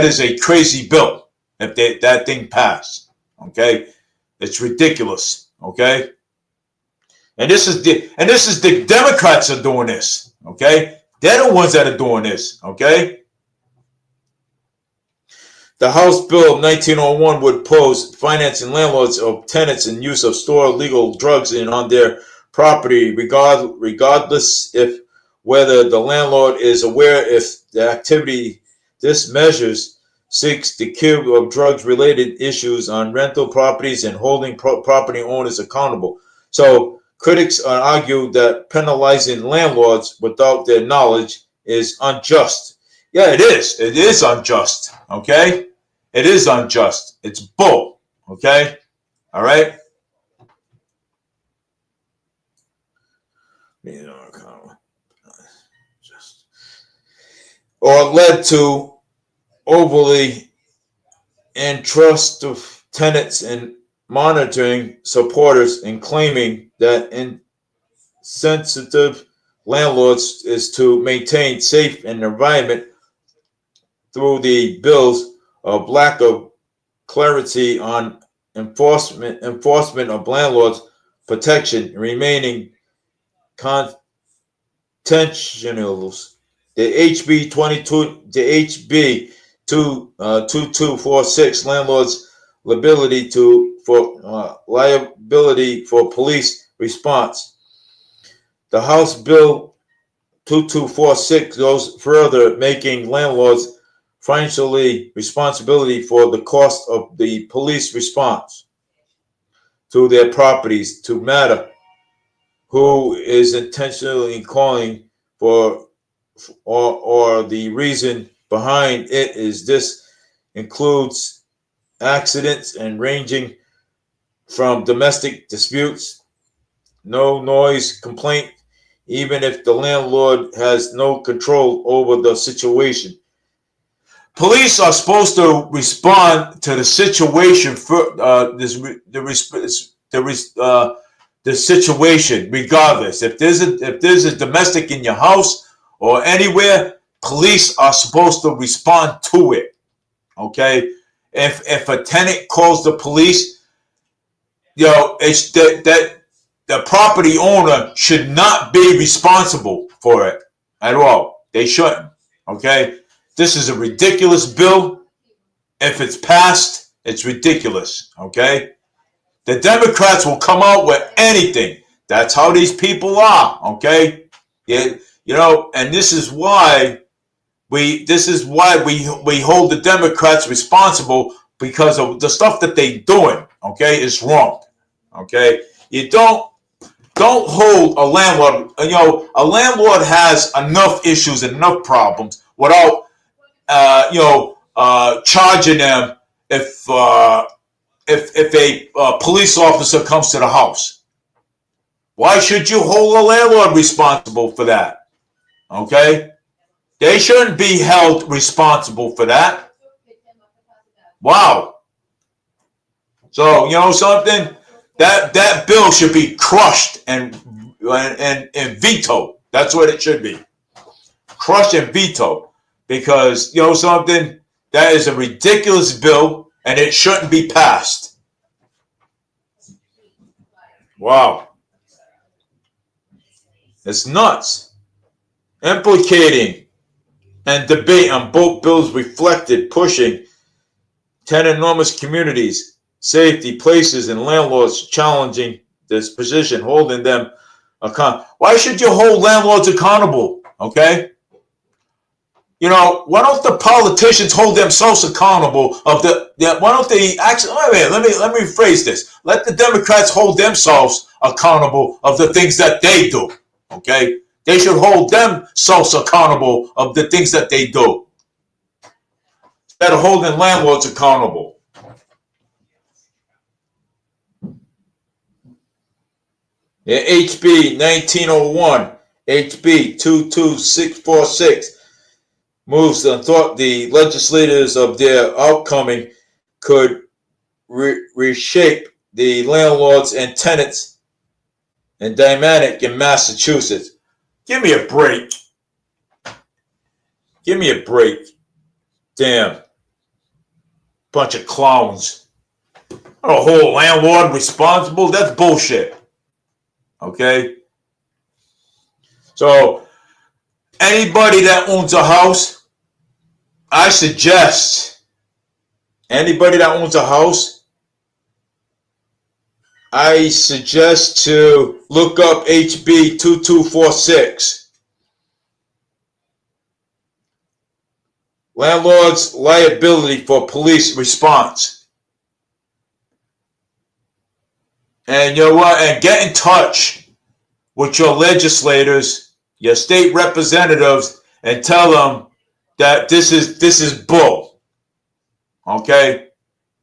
is a crazy bill if that thing passed. Okay, it's ridiculous. Okay, and this is the Democrats are doing this. Okay, they're the ones that are doing this. Okay. The House Bill of 1901 would pose financing landlords of tenants and use of store legal drugs on their property, regardless if whether the landlord is aware if the activity. This measures seeks to curb of drugs-related issues on rental properties and holding property owners accountable. So critics argue that penalizing landlords without their knowledge is unjust. Yeah, it is. It is unjust. Okay. It is unjust. It's bull. Okay? All right? Or led to overly entrust of tenants and monitoring supporters and claiming that insensitive landlords is to maintain safe and environment through the bills of lack of clarity on enforcement of landlords' protection remaining contentious. The HB 2246 landlords liability for police response. The House Bill 2246 goes further, making landlords financially responsibility for the cost of the police response to their properties to matter who is intentionally calling for or the reason behind it is this includes accidents and ranging from domestic disputes, no noise complaint, even if the landlord has no control over the situation. Police are supposed to respond to the situation for the situation, regardless. If there's a domestic in your house or anywhere, police are supposed to respond to it. Okay, if a tenant calls the police, it's that the property owner should not be responsible for it at all. They shouldn't. Okay, this is a ridiculous bill. If it's passed, it's ridiculous. Okay. The Democrats will come out with anything. That's how these people are, okay? Yeah, and this is why we hold the Democrats responsible, because of the stuff that they're doing, okay? It's wrong, okay? You don't hold a landlord. A landlord has enough issues and enough problems without charging them if a police officer comes to the house. Why should you hold a landlord responsible for that? Okay? They shouldn't be held responsible for that. Wow. So, something? That bill should be crushed and vetoed. That's what it should be. Crushed and vetoed. Because, something? That is a ridiculous bill, and it shouldn't be passed. Wow. It's nuts. Implicating and debate on both bills reflected pushing 10 enormous communities, safety, places, and landlords challenging this position, holding them accountable. Why should you hold landlords accountable? Okay? Why don't the politicians hold themselves accountable why don't they actually, wait, let me rephrase this. Let the Democrats hold themselves accountable of the things that they do. Okay? They should hold themselves accountable of the things that they do, instead of holding landlords accountable. Yeah, HB 1901, HB 22646 moves and thought the legislators of their outcoming could reshape the landlords and tenants and dynamic in Massachusetts. Give me a break. Give me a break. Damn. Bunch of clowns. A whole landlord responsible? That's bullshit. Okay? So, anybody that owns a house, I suggest, anybody that owns a house, I suggest to look up HB 2246. Landlord's liability for police response. And you know what? And get in touch with your legislators, your state representatives, and tell them that this is bull. Okay?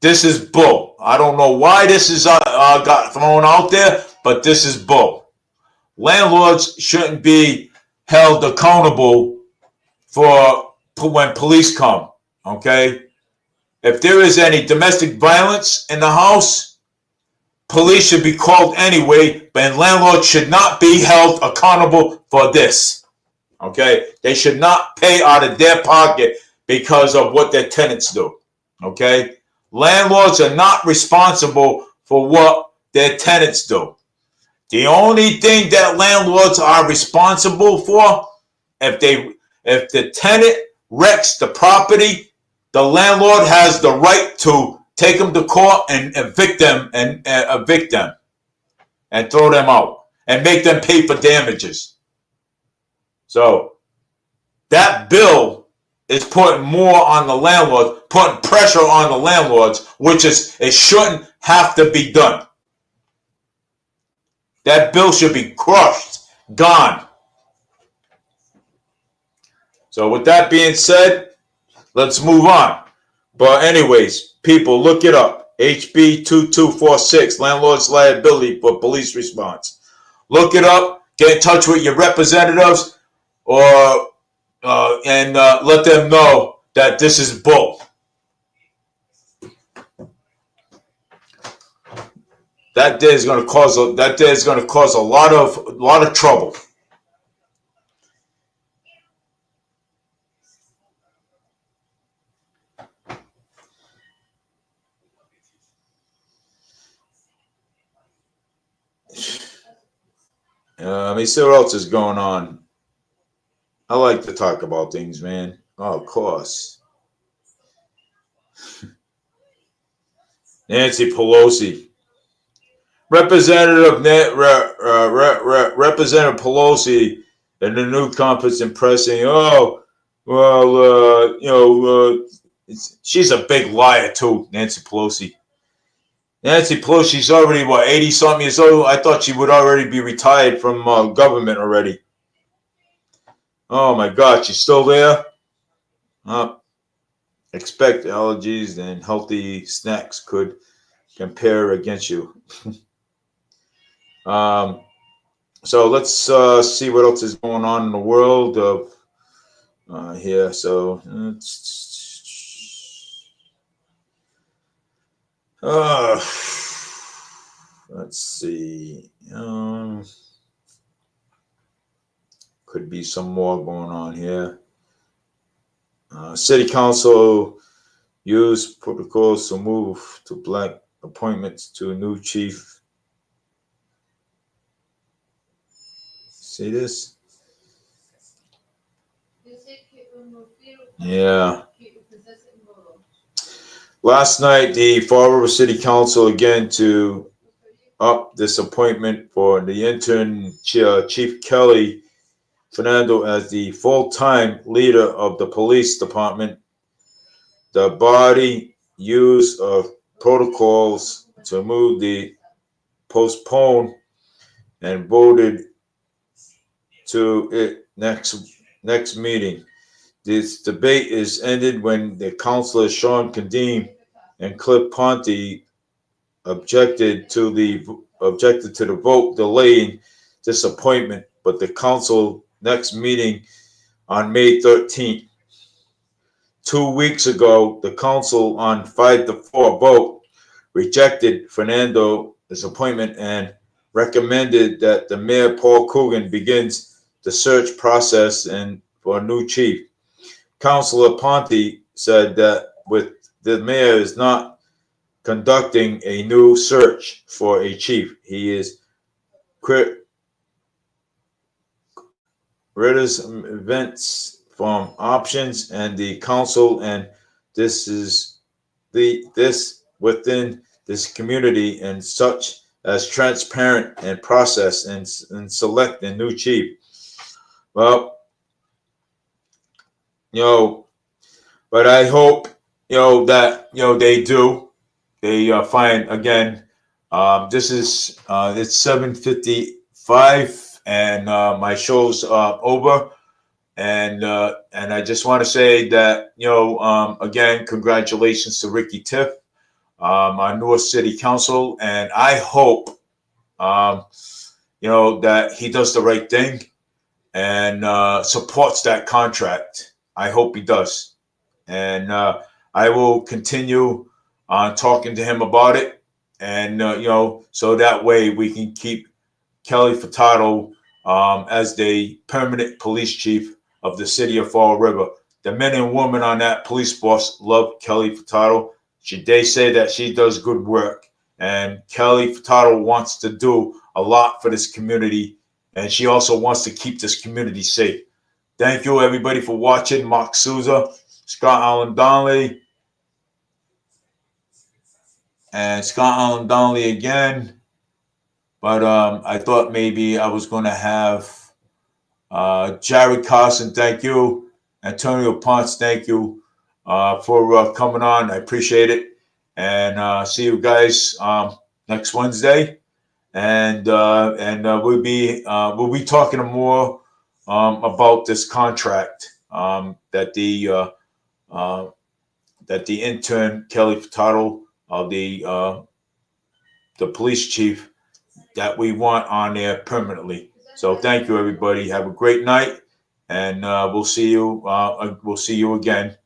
This is bull. I don't know why this is got thrown out there, but this is bull. Landlords shouldn't be held accountable for when police come. Okay? If there is any domestic violence in the house, police should be called anyway, but landlords should not be held accountable for this. Okay? They should not pay out of their pocket because of what their tenants do. Okay? Landlords are not responsible for what their tenants do. The only thing that landlords are responsible for, if the tenant wrecks the property, the landlord has the right to take them to court and evict them and throw them out and make them pay for damages. So that bill is putting more on the landlords, putting pressure on the landlords, which is, it shouldn't have to be done. That bill should be crushed, gone. So with that being said, let's move on. But anyways, people, look it up. HB 2246, landlord's liability for police response. Look it up. Get in touch with your representatives, or and let them know that this is bull. That day is going to cause a lot of trouble. Let me see what else is going on. I like to talk about things, man. Oh, of course. Nancy Pelosi. Representative Pelosi in the new conference impressing, she's a big liar too, Nancy Pelosi. Nancy Pelosi's already, 80-something years old? I thought she would already be retired from government already. Oh my God, she's still there? Expect allergies and healthy snacks could compare against you. So let's see what else is going on in the world of here. So let's see. Could be some more going on here. City Council use protocols to move to black appointments to a new chief. See this? Yeah. Last night, the Fall River City Council again to up this appointment for the intern Chief Kelly Fernando as the full-time leader of the police department. The body use of protocols to move the postpone and voted to it next meeting. This debate is ended when the councilors Sean Kadim and Cliff Ponte objected to the vote delaying this appointment, but the council next meeting on May 13th. 2 weeks ago, the council on 5-4 vote rejected Fernando's appointment and recommended that the mayor Paul Coogan begins the search process and for a new chief. Councilor Ponte said that with the mayor is not conducting a new search for a chief, he is events from options and the council, and this is this within this community and such as transparent and process and select a new chief. Well, but I hope that they do. They find again. This is it's 7:55 and my show's over. And I just want to say that again, congratulations to Ricky Tiff, our North City Council, and I hope that he does the right thing and supports that contract. I hope he does, and I will continue on talking to him about it, and so that way we can keep Kelly Furtado as the permanent police chief of the city of Fall River. The men and women on that police force love Kelly Furtado. They say that she does good work, and Kelly Furtado wants to do a lot for this community, and she also wants to keep this community safe. Thank you, everybody, for watching. Mark Souza, Scott Allen Donnelly, and Scott Allen Donnelly again. But I thought maybe I was going to have Jared Carson, thank you. Antonio Ponce, thank you for coming on. I appreciate it. And see you guys next Wednesday. And we'll be talking more about this contract that the intern Kelly Furtado, the police chief, that we want on there permanently. So thank you, everybody. Have a great night, and we'll see you. We'll see you again.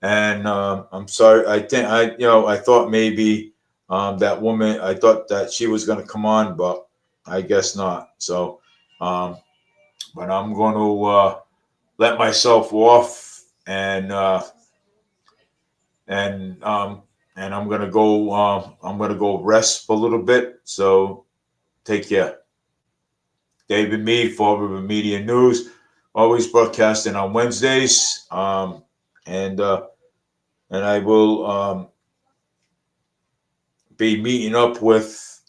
And I'm sorry. I thought maybe that woman. I thought that she was going to come on, but I guess not. So, but I'm going to let myself off, and I'm gonna go. I'm gonna go rest for a little bit. So take care. David Mead, Fall River Media News, always broadcasting on Wednesdays. And I will be meeting up with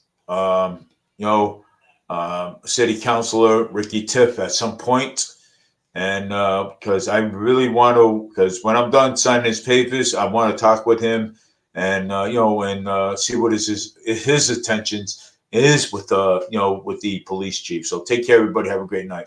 City Councilor Ricky Tiff at some point. And because I really want to, because when I'm done signing his papers, I want to talk with him and see what his attentions is with with the police chief. So take care, everybody. Have a great night.